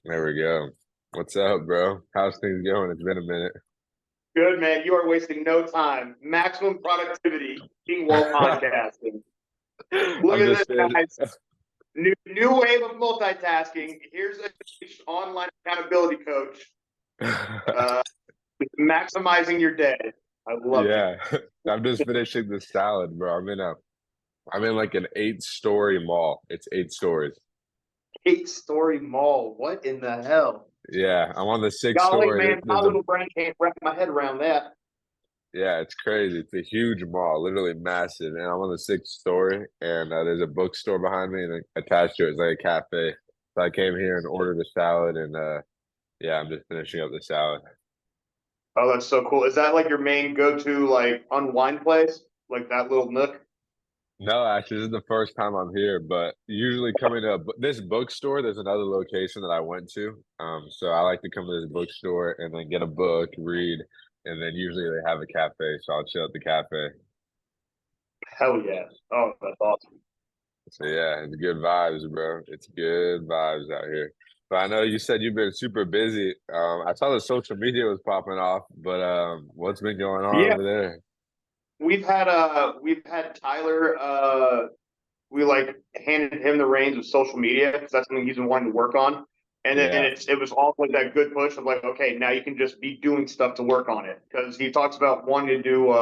There we go. What's up, bro? How's things going? It's been a minute. Good, man. You are wasting no time. Maximum productivity, King while podcasting. Look I'm at just this, finished. guys. New wave of multitasking. Here's an online accountability coach. Uh, Maximizing your day. I love it. Yeah, I'm just finishing the salad, bro. I'm in like an 8-story mall. It's 8 stories. Eight-story mall. What in the hell? Yeah, I'm on the sixth Golly, story. man, my little brain can't wrap my head around that. Yeah, it's crazy. It's a huge mall, literally massive. And I'm on the 6th story, and there's a bookstore behind me, and then attached to it is like a cafe. So I came here and ordered a salad, and yeah, I'm just finishing up the salad. Oh, that's so cool. Is that like your main go-to like unwind place? Like that little nook? No, actually, this is the first time I'm here, but usually coming to this bookstore, there's another location that I went to. So I like to come to this bookstore and then get a book, read, and then usually they have a cafe, so I'll chill at the cafe. Hell yeah. Oh, that's awesome. So yeah, it's good vibes, bro. It's good vibes out here. But I know you said you've been super busy. I saw the social media was popping off, but what's been going on Yeah, over there? we've had Tyler we like handed him the reins of social media because that's something he's been wanting to work on. And then Yeah, it was all like that good push of like, okay, now you can just be doing stuff to work on it. Because he talks about wanting to do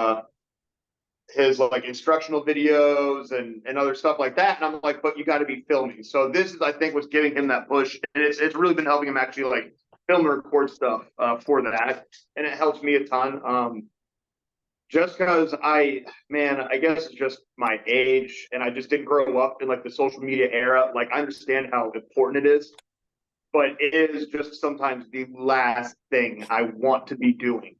his like instructional videos and other stuff like that. And I'm like, but you got to be filming. So this is I think what's giving him that push, and it's really been helping him actually like film and record stuff for that, and it helps me a ton. Just because man, I guess it's just my age, and I just didn't grow up in like the social media era. Like, I understand how important it is, but it is just sometimes the last thing I want to be doing.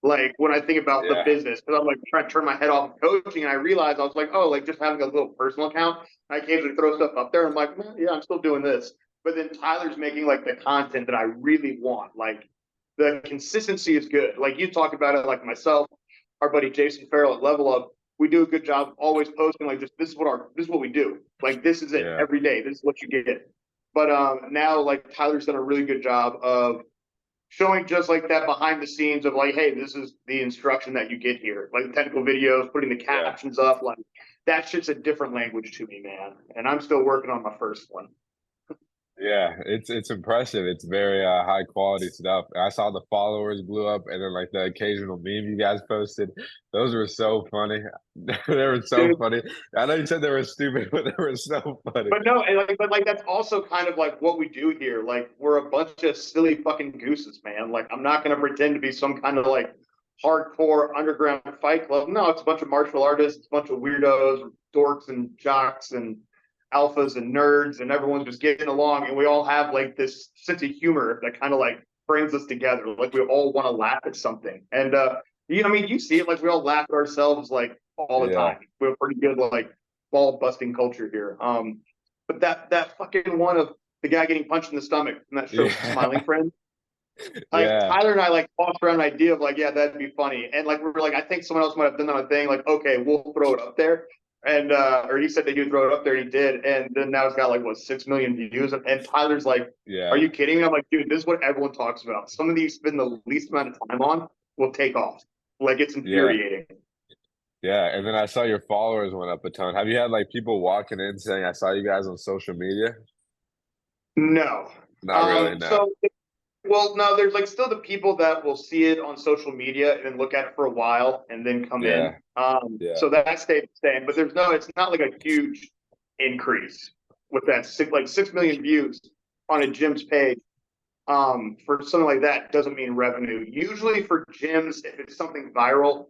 Like when I think about the yeah, business, because I'm like trying to turn my head off of coaching, and I realized I was like, oh, like just having a little personal account, I occasionally throw stuff up there. I'm like, yeah, I'm still doing this. But then Tyler's making like the content that I really want. Like the consistency is good. Like you talk about it, like myself, our buddy Jason Farrell at Level Up, we do a good job of always posting like just this is what we do. Like this is it yeah, every day. This is what you get. But now like Tyler's done a really good job of showing just like that behind the scenes of like, hey, this is the instruction that you get here. Like technical videos, putting the yeah. captions up, like that shit's a different language to me, man. And I'm still working on my first one. Yeah, it's impressive. It's very high quality stuff. I saw the followers blew up, and then like the occasional meme you guys posted. Those were so funny. They were so Dude, funny. I know you said they were stupid, but they were so funny. but no, and but like that's also kind of like what we do here. Like we're a bunch of silly fucking gooses, man. Like I'm not gonna pretend to be some kind of like hardcore underground fight club. No, it's a bunch of martial artists, it's a bunch of weirdos, dorks and jocks and alphas and nerds, and everyone's just getting along, and we all have like this sense of humor that kind of like brings us together. Like we all want to laugh at something, and I mean, you see it. Like we all laugh at ourselves like all the Yeah, time. We have pretty good like ball busting culture here. But that fucking one of the guy getting punched in the stomach in that show, Smiling yeah, Friends. Like yeah, Tyler and I like tossed around an idea of like, yeah, that'd be funny. And like we were like, I think someone else might have done that thing. Like, okay, we'll throw it up there. And or he said that he would throw it up there, and he did. And then now it's got like what 6 million views. And Tyler's like, are yeah, you kidding me? I'm like, dude, this is what everyone talks about. Some of these spend the least amount of time on will take off. Like it's yeah, infuriating. yeah. And then I saw your followers went up a ton. Have you had like people walking in saying, "I saw you guys on social media"? No. Not really, no. So well, no, there's like still the people that will see it on social media and then look at it for a while and then come in. Yeah, yeah, So that stayed the same, but there's no, it's not like a huge increase with that like 6 million views on a gym's page. For something like that doesn't mean revenue. Usually for gyms, if it's something viral,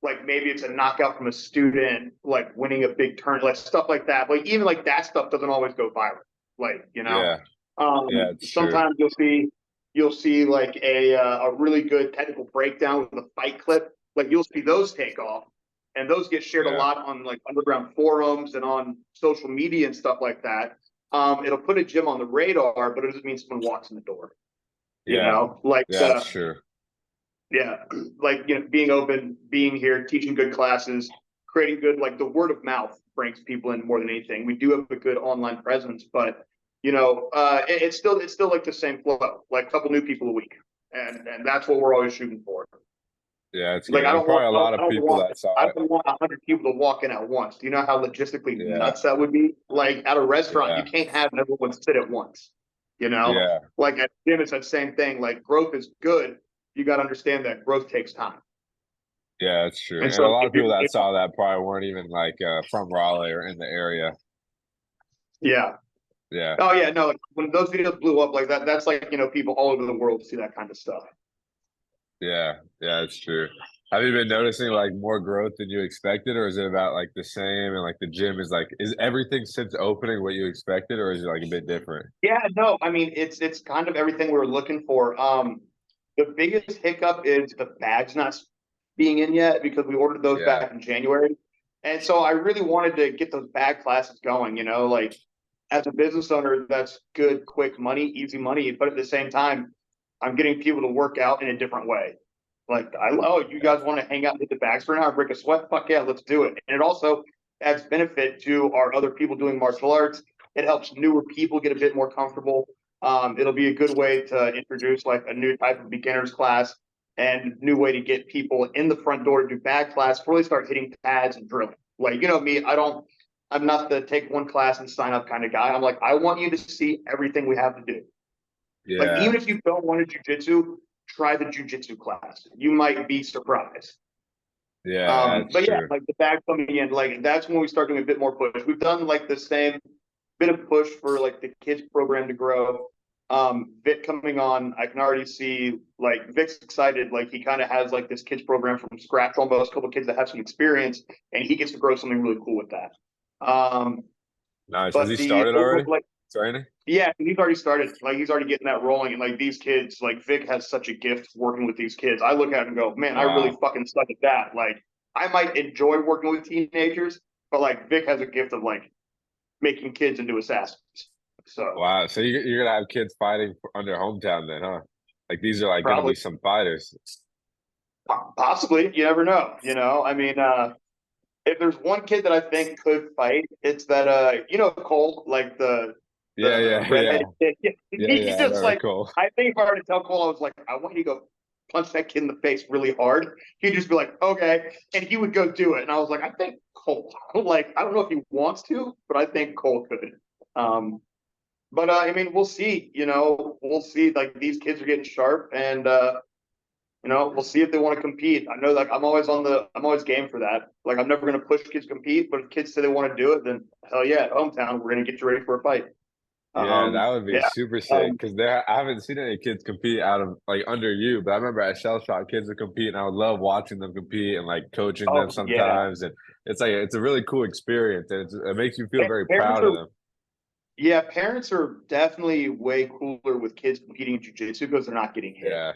like maybe it's a knockout from a student, like winning a big turn, like stuff like that. Like even like that stuff doesn't always go viral. Like yeah, yeah. It's true. sometimes you'll see like a really good technical breakdown with a fight clip. Like you'll see those take off, and those get shared a Yeah, lot on like underground forums and on social media and stuff like that. It'll put a gym on the radar, but it doesn't mean someone walks in the door. You yeah, know, like yeah. That's true. yeah, like being open, being here, teaching good classes, creating good like the word of mouth brings people in more than anything. We do have a good online presence, but it's still like the same flow, like a couple new people a week, and that's what we're always shooting for. Yeah, it's Like good. There's probably a lot of people that I saw it. don't want 100 people to walk in at once. Do you know how logistically Yeah, nuts that would be? Like at a restaurant, you yeah, can't have everyone sit at once. yeah, Like at gym, it's that same thing. Like growth is good. You got to understand that growth takes time. yeah. It's true. And And a so lot if of you, people that if, saw that probably weren't even like from Raleigh or in the area. yeah. Yeah, Oh yeah, no. When those videos blew up like that, that's like people all over the world see that kind of stuff. yeah, yeah. It's true. Have you been noticing like more growth than you expected, or is it about like the same? And like the gym is like, is everything since opening what you expected, or is it like a bit different? Yeah, no, I mean it's kind of everything we were looking for. The biggest hiccup is the bags not being in yet because we ordered those Yeah, back in January. And so I really wanted to get those bag classes going, like as a business owner, that's good, quick money, easy money. But at the same time, I'm getting people to work out in a different way. Like, you yeah, guys want to hang out and hit the bags for an hour, break a sweat? Fuck yeah, let's do it. And it also adds benefit to our other people doing martial arts. It helps newer people get a bit more comfortable. It'll be a good way to introduce like a new type of beginners class and new way to get people in the front door to do bag class before they start hitting pads and drilling. Like, me, I'm not the take one class and sign up kind of guy. I'm like, I want you to see everything we have to do. Like, yeah, even if you don't want to jujitsu, try the jujitsu class. You might be surprised. yeah. That's But yeah, true. like the bag coming in, like that's when we start doing a bit more push. We've done like the same bit of push for like the kids program to grow. Vic coming on, I can already see like Vic's excited. Like he kind of has like this kids program from scratch, almost a couple of kids that have some experience, and he gets to grow something really cool with that. Nice. Has he But the started over already? like Training? yeah, he's already started. Like he's already getting that rolling, and like these kids, like Vic has such a gift working with these kids. I look at him and go, man, I really Wow. fucking suck at that. Like I might enjoy working with teenagers, but like Vic has a gift of like making kids into assassins. So Wow. So you're gonna have kids fighting under hometown then, huh? Like these are like gonna probably be some fighters. possibly, you never know. I mean, if there's one kid that I think could fight, it's that Cole, like Yeah, the yeah, yeah. redheaded kid. Yeah, He yeah, I just know, like cool. I think if I were to tell Cole, I was like, I want you to go punch that kid in the face really hard. He'd just be like, okay, and he would go do it. And I was like, I think Cole, like I don't know if he wants to, but I think Cole could. Um, but I mean, we'll see. We'll see. Like these kids are getting sharp, and we'll see if they want to compete. I know, like I'm always game for that. Like I'm never going to push kids to compete, but if kids say they want to do it, then hell yeah, at hometown, we're going to get you ready for a fight. Yeah, that would be Yeah. super sick Um, because I haven't seen any kids compete out of like under you, but I remember at Shell Shock kids would compete and I would love watching them compete and like coaching them oh yeah. sometimes. And it's a really cool experience and it makes you feel very Parents proud of are them. yeah, parents are definitely way cooler with kids competing in jujitsu because they're not getting hit. Yeah,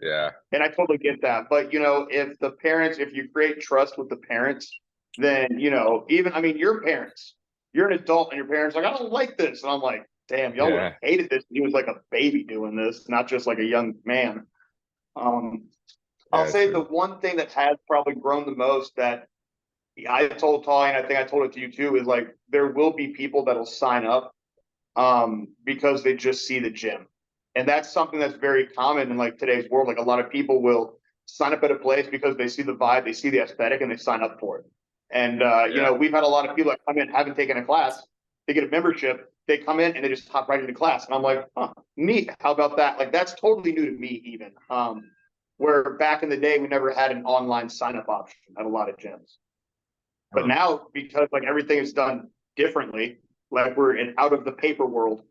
yeah, And I totally get that. But if you create trust with the parents, then even I mean your parents, you're an adult and your parents are like, I don't like this. And I'm like, damn, y'all would have yeah, hated this. He was like a baby doing this, not just like a young man. Um, I'll yeah, say the true. one thing that has probably grown the most that I told Ty, and I think I told it to you too, is like there will be people that'll sign up because they just see the gym. And that's something that's very common in like today's world. Like a lot of people will sign up at a place because they see the vibe, they see the aesthetic, and they sign up for it. And Yeah, we've had a lot of people that come in, haven't taken a class, they get a membership, they come in and they just hop right into class. And I'm like, huh, neat. How about that? Like that's totally new to me, even. Where back in the day we never had an online sign up option at a lot of gyms. But huh. now, because like everything is done differently, like we're in out of the paper world,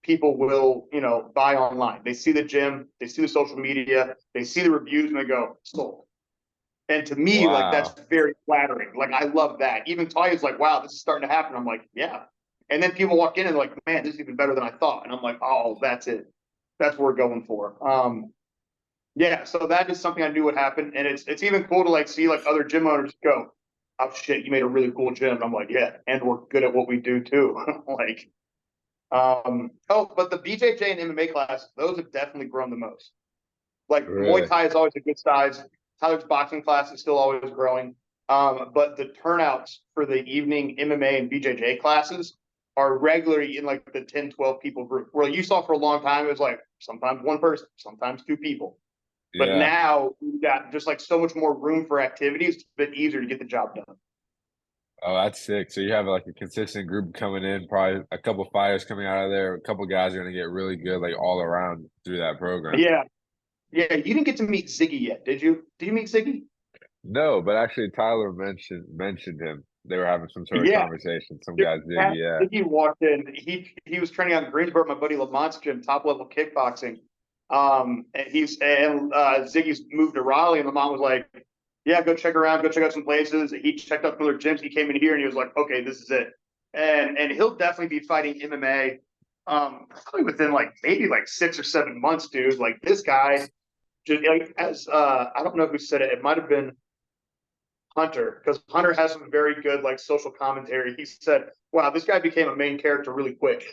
people will, buy online. They see the gym, they see the social media, they see the reviews, and they go, sold. And to me, like that's Wow. very flattering. Like I love that. Even Talia's like, wow, this is starting to happen. I'm like, yeah. And then people walk in and like, man, this is even better than I thought. And I'm like, oh, that's it. That's what we're going for. Yeah, so that is something I knew would happen, and it's even cool to like see like other gym owners go, "Oh shit, you made a really cool gym." And I'm like, "Yeah, and we're good at what we do too." Like, but the BJJ and MMA class, those have definitely grown the most. Like Muay Really? Thai is always a good size. Tyler's boxing class is still always growing. But the turnouts for the evening MMA and BJJ classes are regularly in like the 10, 12 people group. Where you saw for a long time, it was like sometimes one person, sometimes two people. But Yeah. now we've got just like so much more room for activities. It's a bit easier to get the job done. Oh, that's sick. So you have like a consistent group coming in, probably a couple fighters coming out of there. A couple guys are gonna get really good, like all around through that program. Yeah. Yeah. You didn't get to meet Ziggy yet, did you? Did you meet Ziggy? No, but actually Tyler mentioned him. They were having some sort of Yeah. conversation. Some guys did, Pat yeah. Ziggy walked in. He was training out in Greensboro, my buddy Lamont's gym, top level kickboxing. And Ziggy's moved to Raleigh, and Lamont was like, "Yeah, go check around, go check out some places." He checked out some other gyms. He came in here, and he was like, "Okay, this is it." And he'll definitely be fighting MMA, probably within like maybe like 6 or 7 months, dude. Like this guy, just like as I don't know who said it. It might have been Hunter, because Hunter has some very good like social commentary. He said, "Wow, this guy became a main character really quick.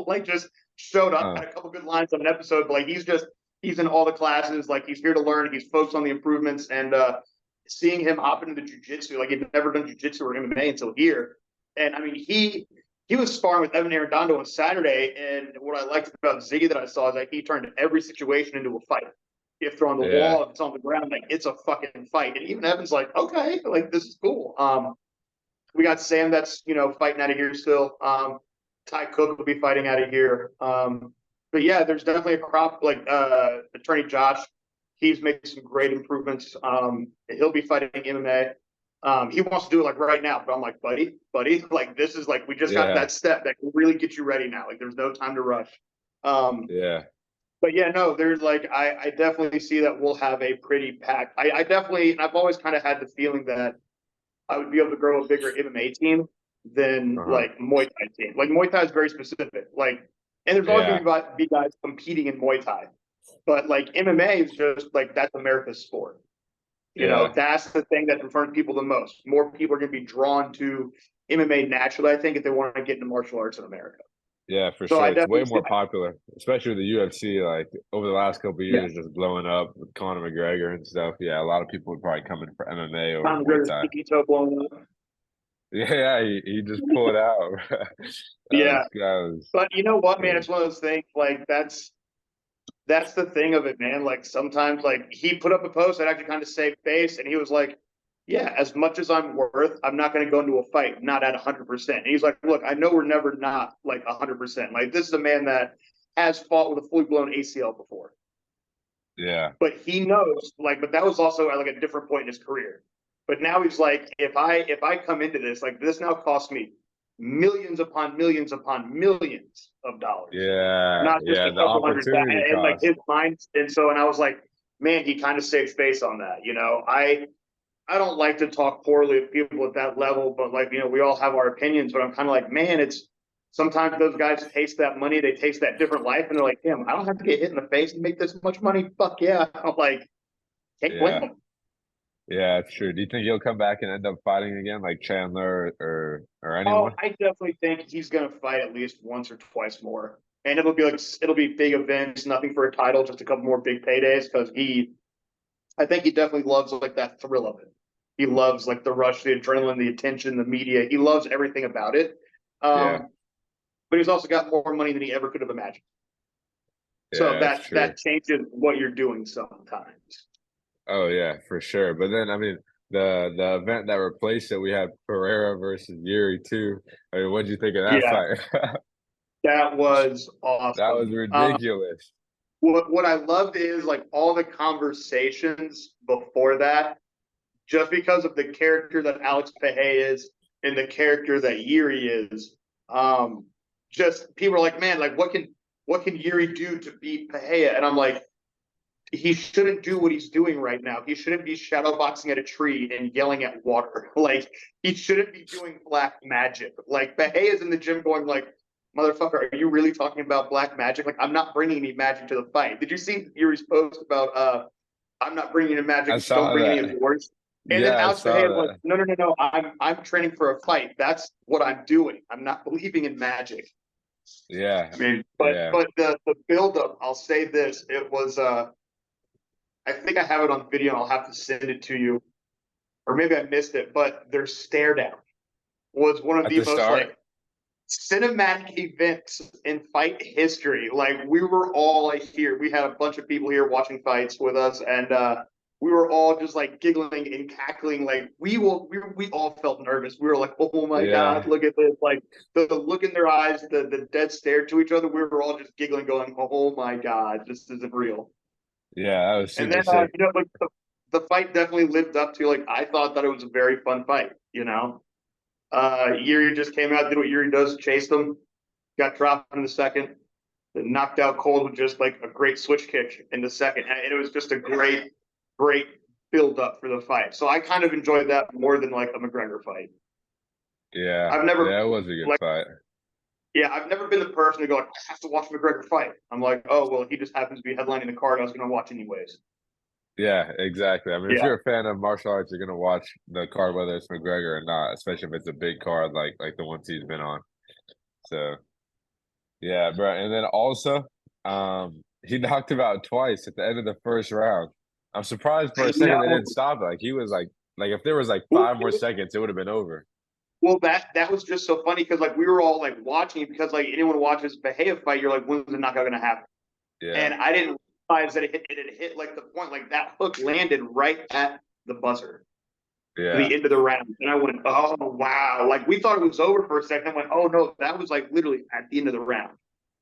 Like just showed up, Uh, had a couple good lines on an episode, but like he's in all the classes. Like he's here to learn. He's focused on the improvements, and seeing him hop into jujitsu, like he'd never done jujitsu or MMA until here. And I mean, he was sparring with Evan Arredondo on Saturday, and what I liked about Ziggy that I saw is that he turned every situation into a fight. If they're on the yeah, wall, if it's on the ground, like it's a fucking fight. And even Evan's like, okay, like this is cool. We got Sam that's fighting out of here still. Ty Cook will be fighting out of here. But yeah, there's definitely a crop like attorney Josh. He's making some great improvements. He'll be fighting MMA. He wants to do it like right now, but I'm like, buddy, like this is like we just got yeah, that step that can really get you ready now. Like there's no time to rush. Um, yeah, but yeah, no, there's like I definitely see that we'll have a pretty packed. I definitely, and I've always kind of had the feeling that I would be able to grow a bigger MMA team than uh-huh, like Muay Thai team. Like Muay Thai is very specific. Like, and there's always yeah, going to be guys competing in Muay Thai, but like MMA is just like that's America's sport. yeah, That's the thing that confirms people the most. More people are going to be drawn to MMA naturally, I think, if they want to get into martial arts in America. yeah, for So I sure. It's way definitely see, more popular, especially with the UFC. Like over the last couple of yeah, years, just blowing up with Conor McGregor and stuff. Yeah, a lot of people would probably come in for MMA or Conor Muay McGregor's Thai. pinky toe blowing up. Yeah, yeah, he just pulled out. Yeah, That was but you know what, man? crazy. It's one of those things. Like that's the thing of it, man. Like sometimes, like he put up a post that actually kind of saved face, and he was like, "Yeah, as much as I'm worth, I'm not going to go into a fight not at 100%." And he's like, "Look, I know we're never not like 100%. Like this is a man that has fought with a fully blown ACL before, Yeah, but he knows like, but that was also at like a different point in his career. But now he's like, if I come into this, like this now costs me millions upon millions of dollars, yeah, not just yeah. a The couple hundred opportunity and like cost. his mind. And so, and I was like, man, he kind of saved face on that. I don't like to talk poorly of people at that level, but like, we all have our opinions, but I'm kind of like, man, it's sometimes those guys taste that money, they taste that different life, and they're like, damn, I don't have to get hit in the face and make this much money. Fuck yeah. I'm like, can't blame Yeah, them. yeah, it's true. Do you think he'll come back and end up fighting again, like Chandler or Oh, anyone? I definitely think he's gonna fight at least once or twice more. And it'll be big events, nothing for a title, just a couple more big paydays because I think he definitely loves like that thrill of it. He loves like the rush, the adrenaline, the attention, the media. He loves everything about it. Yeah, Um, but he's also got more money than he ever could have imagined. So yeah, it's that true. changes what you're doing sometimes. Oh yeah, for sure. But then I mean the event that replaced it, we had Pereira versus Yuri too. I mean, what did you think of that Yeah, fight? that was That was awesome. ridiculous. What I loved is like all the conversations before that, just because of the character that Alex Pehe is and the character that Yuri is. Um, just people are like, man, like what can Yuri do to beat Pehe? And I'm like, he shouldn't do what he's doing right now. He shouldn't be shadow boxing at a tree and yelling at water. Like he shouldn't be doing black magic. Like Pehe is in the gym going like, motherfucker, are you really talking about black magic? Like I'm not bringing any magic to the fight. Did you see Yuri's post about I'm not bringing any I magic, don't saw bring any of that. yours? And then Yeah, I Alex saw Pehe was, that. no, I'm training for a fight. That's what I'm doing. I'm not believing in magic. Yeah, I mean, but yeah. but the build up, I'll say this, it was I think I have it on video and I'll have to send it to you. Or maybe I missed it, but their stare down was one of At the the most like start? cinematic events in fight history. Like we were all like here. We had a bunch of people here watching fights with us, and we were all just like giggling and cackling. Like we all felt nervous. We were like, oh my god, Yeah. look at this! Like the look in their eyes, the dead stare to each other. We were all just giggling, going, oh my god, this isn't real. Yeah, that was And super then sick. like the fight definitely lived up to like I thought that it was a very fun fight. Yuri just came out, did what Yuri does, chased him, got dropped in the second, then knocked out cold with just like a great switch kick in the second. And it was just a great build up for the fight. So I kind of enjoyed that more than like a McGregor fight. Yeah. I've never Yeah, it was a good like fight. yeah, I've never been the person to go like, I have to watch McGregor fight. I'm like, oh well, he just happens to be headlining the card I was gonna watch anyways. Yeah, exactly. I mean, if Yeah. you're a fan of martial arts, you're gonna watch the card whether it's McGregor or not, especially if it's a big card like the ones he's been on. So yeah, bro. And then also, he knocked him out twice at the end of the first round. I'm surprised for a second they No. didn't stop it. Like he was like if there was like Well, 5 more seconds, it would have been over. that was just so funny because like we were all like watching it because like anyone who watches Bahia fight, you're like, when's the knockout gonna happen? Yeah, And I didn't realize that it hit like the point, like that hook landed right at the buzzer, yeah, the end of the round. And I went, oh, wow. Like we thought it was over for a second. I went, oh, no, that was like literally at the end of the round.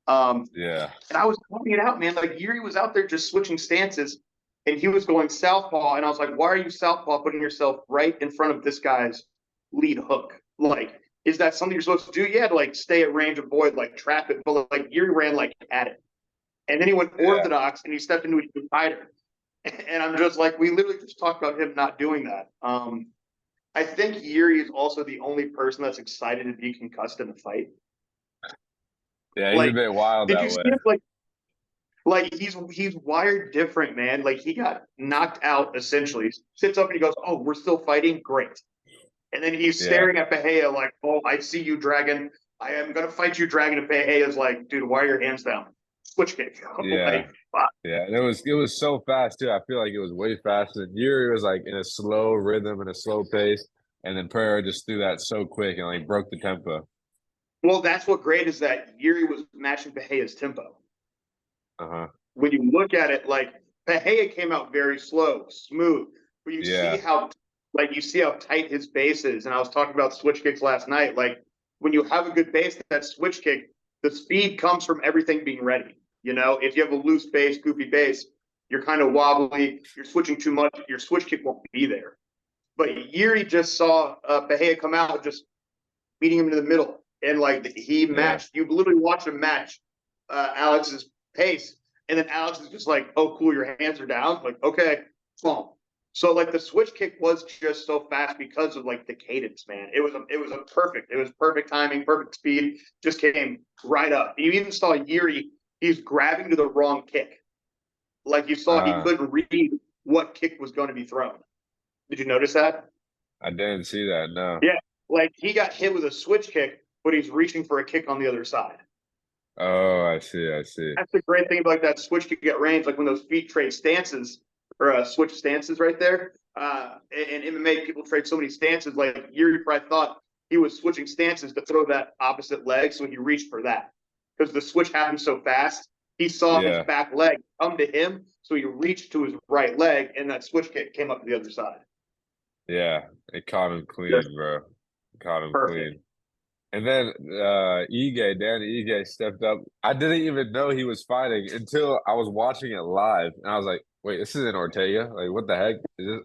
yeah, And I was pointing it out, man. Like Yuri was out there just switching stances and he was going southpaw. And I was like, why are you southpaw putting yourself right in front of this guy's lead hook? Like, is that something you're supposed to do? Yeah, to like stay at range, avoid, like trap it. But like Yuri ran like at it. And then he went yeah, orthodox and he stepped into it even tighter. And I'm just like, we literally just talked about him not doing that. I think Yuri is also the only person that's excited to be concussed in a fight. yeah. He's a Like, bit wild did you that see way. him? Like he's wired different, man. Like he got knocked out essentially. Sits up and he goes, "Oh, we're still fighting, great." And then he's Yeah, staring at Bahia like, "Oh, I see you, Dragon. I am gonna fight you, Dragon." And Bahia's like, "Dude, why are your hands down?" Switch kick. yeah. Like, fuck. Yeah, and it was so fast too. I feel like it was way faster. And Yuri was like in a slow rhythm and a slow pace, and then Pereira just threw that so quick and like broke the tempo. Well, that's what great is that Yuri was matching Bahia's tempo. Uh-huh. When you look at it, like Bahia came out very slow, smooth, but Yeah, you see how tight his base is. And I was talking about switch kicks last night. Like when you have a good base, that switch kick, the speed comes from everything being ready. If you have a loose base, goofy base, you're kind of wobbly, you're switching too much, your switch kick won't be there. But Yuri just saw Bahia come out, just meeting him in the middle. And like he yeah, matched, you literally watch him match Alex's pace. And then Alex is just like, oh, cool, your hands are down. Like, okay, boom. So like the switch kick was just so fast because of like the cadence, man. It was perfect timing, perfect speed, just came right up. You even saw Yuri, he's grabbing to the wrong kick. Like you saw he uh, couldn't read what kick was going to be thrown. Did you notice that? I didn't see that. No. Yeah. Like he got hit with a switch kick, but he's reaching for a kick on the other side. Oh, I see. I see. That's the great thing about like that switch kick at range, like when those feet trade stances or switch stances right there. In MMA, people trade so many stances. Like Yuri probably thought he was switching stances to throw that opposite leg, so he reached for that because the switch happened so fast. He saw his Yeah, back leg come to him, so he reached to his right leg, and that switch kick came up to the other side. yeah. It caught him Just clean, bro. Caught him perfect. clean. And then Danny Ige stepped up. I didn't even know he was fighting until I was watching it live, and I was like, "Wait, this isn't Ortega. Like, what the heck?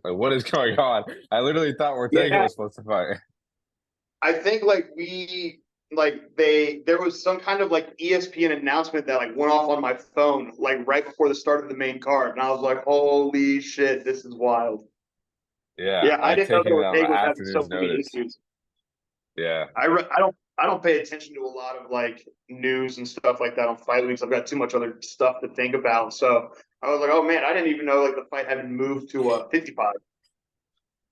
Like, what is going on?" I literally thought Ortega Yeah, was supposed to fight. I think there was some kind of like ESPN announcement that like went off on my phone like right before the start of the main card, and I was like, "Holy shit, this is wild!" Yeah, Yeah, I like didn't know that taking it on Ortega an was having so afternoon's many notice. issues. Yeah, I don't pay attention to a lot of like news and stuff like that on fight weeks. I've got too much other stuff to think about. So I was like, "Oh man, I didn't even know like the fight had been moved to 55."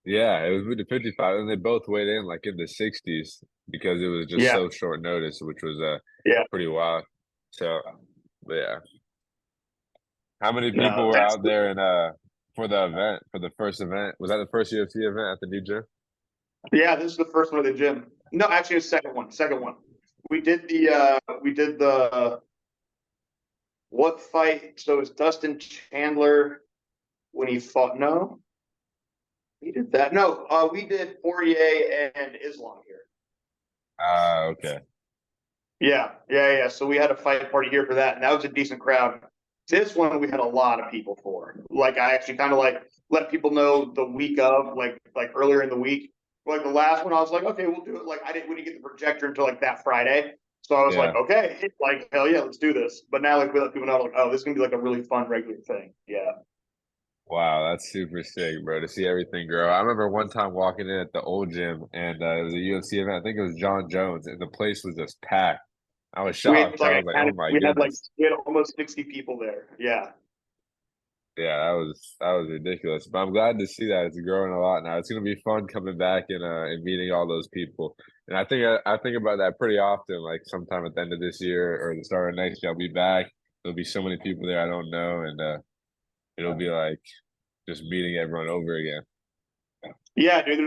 yeah. It was with the 55, and they both weighed in like in the 60s because it was just Yeah, so short notice, which was yeah. pretty wild. So, but yeah. How many people No, were that's out there for the event, for the first event? Was that the first UFC event at the new gym? yeah. This is the first one at the gym. No, actually, the second one. Second one. we did the what fight? So it's Dustin Chandler when he fought. No, we did that. No, we did Poirier and Islam here. Okay. Yeah. So we had a fight party here for that, and that was a decent crowd. This one we had a lot of people for. Like I actually kind of like let people know the week of, like earlier in the week. Like the last one, I was like, okay, we'll do it. Like we didn't get the projector until like that Friday, so I was like, Yeah. okay, like hell yeah, let's do this. But now like we let people know like, oh, this is gonna be like a really fun regular thing. Yeah. Wow, that's super sick, bro, to see everything grow. I remember one time walking in at the old gym and it was a UFC event. I think it was John Jones, and the place was just packed. I was We had shocked. I like was like, oh my we had like goodness. we had almost 60 people there. Yeah. Yeah, that was ridiculous. But I'm glad to see that it's growing a lot now. It's gonna be fun coming back and meeting all those people. And I think about that pretty often. Like sometime at the end of this year or the start of next year, I'll be back. There'll be so many people there I don't know, and it'll be like just meeting everyone over again. Yeah, dude,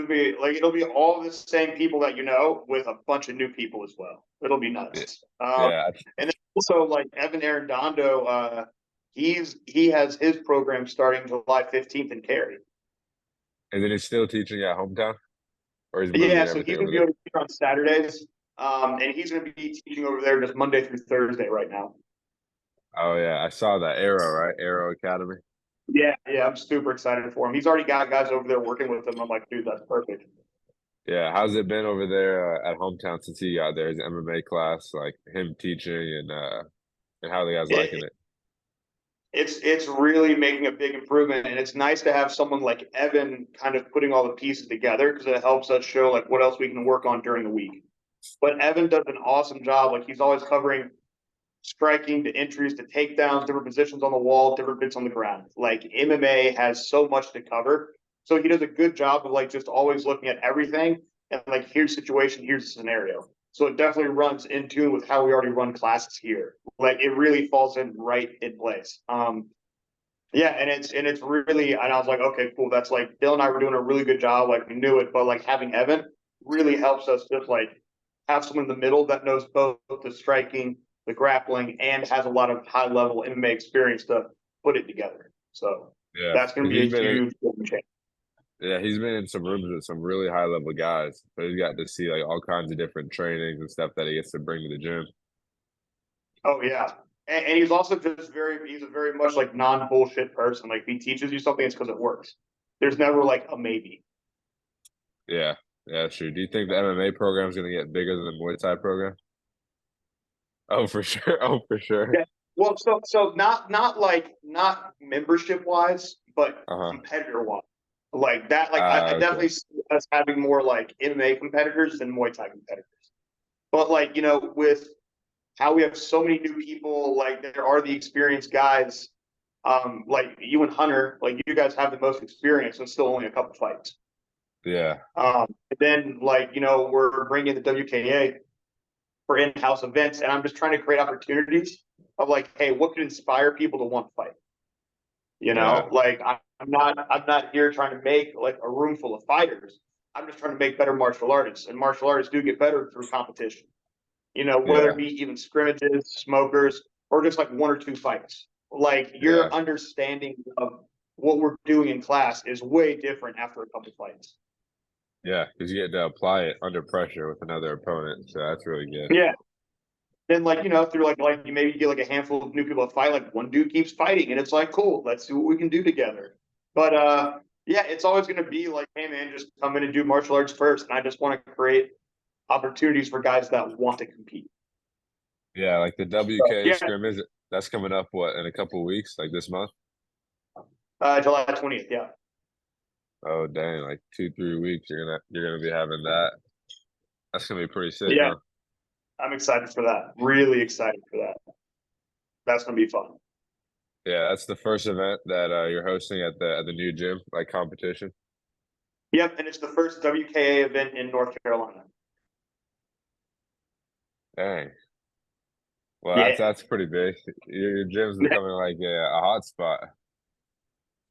it'll be all the same people that you know with a bunch of new people as well. It'll be Yeah, nuts. yeah, And then also like Evan Arredondo, he has his program starting July 15th in Cary. and then he's still teaching at hometown, or he's moving Yeah, so he's everything gonna over be there. able to teach on Saturdays. And he's gonna be teaching over there just Monday through Thursday right now. Oh yeah, I saw that Arrow, right? Arrow Academy. Yeah, I'm super excited for him. He's already got guys over there working with him. I'm like, dude, that's perfect. Yeah, how's it been over there at hometown since he got there? His MMA class, like him teaching and how the guys liking It, it. it's really making a big improvement, and it's nice to have someone like Evan kind of putting all the pieces together because it helps us show like what else we can work on during the week. But Evan does an awesome job. Like he's always covering striking to entries to takedowns, different positions on the wall, different bits on the ground. Like MMA has so much to cover, so he does a good job of like just always looking at everything and like here's situation, here's the scenario. So it definitely runs in tune with how we already run classes here. Like it really falls in right in place. Yeah, and it's really, and I was like, okay, cool. That's like Bill and I were doing a really good job. Like we knew it, but like having Evan really helps us just like have someone in the middle that knows both the striking, the grappling, and has a lot of high level MMA experience to put it together. So Yeah, that's going to 'cause be a huge change. he's been in some rooms with some really high level guys, so he's got to see like all kinds of different trainings and stuff that he gets to bring to the gym. Oh yeah, and he's also just he's a very much like non bullshit person. Like if he teaches you something, it's because it works. There's never like a maybe. Yeah, yeah, sure. Do you think the MMA program is going to get bigger than the Muay Thai program? Oh, for sure. Oh, for sure. Yeah. Well, so not membership wise, but Uh-huh. competitor wise. Like that, like I Okay. definitely see us having more like MMA competitors than Muay Thai competitors. But like, with how we have so many new people, like there are the experienced guys, like you and Hunter, like you guys have the most experience and still only a couple fights. Yeah. And then like, we're bringing the WKA for in-house events, and I'm just trying to create opportunities of like, hey, what could inspire people to want to fight? Yeah. Like I'm not here trying to make like a room full of fighters. I'm just trying to make better martial artists, and martial artists do get better through competition. Whether Yeah. it be even scrimmages, smokers, or just like one or two fights. Like Yeah. your understanding of what we're doing in class is way different after a couple fights. Yeah. Because you get to apply it under pressure with another opponent. So that's really good. Yeah. Then like through like you maybe get like a handful of new people to fight. Like one dude keeps fighting, and it's like cool. Let's see what we can do together. But yeah, it's always going to be like, hey man, just come in and do martial arts first. And I just want to create opportunities for guys that want to compete. Yeah. Like the So WK yeah, scrimmage, that's coming up, what, in a couple of weeks, like this month? July 20th. Yeah, Oh, dang. Like 2, 3 weeks, you're gonna be having that. That's gonna be pretty sick, yeah, huh? I'm excited for that. Really excited for that. That's going to be fun. Yeah. That's the first event that you're hosting at the new gym, like competition. Yep, and it's the first WKA event in North Carolina. Dang. Well, Yeah. that's pretty big. Your gym's becoming like a hot spot.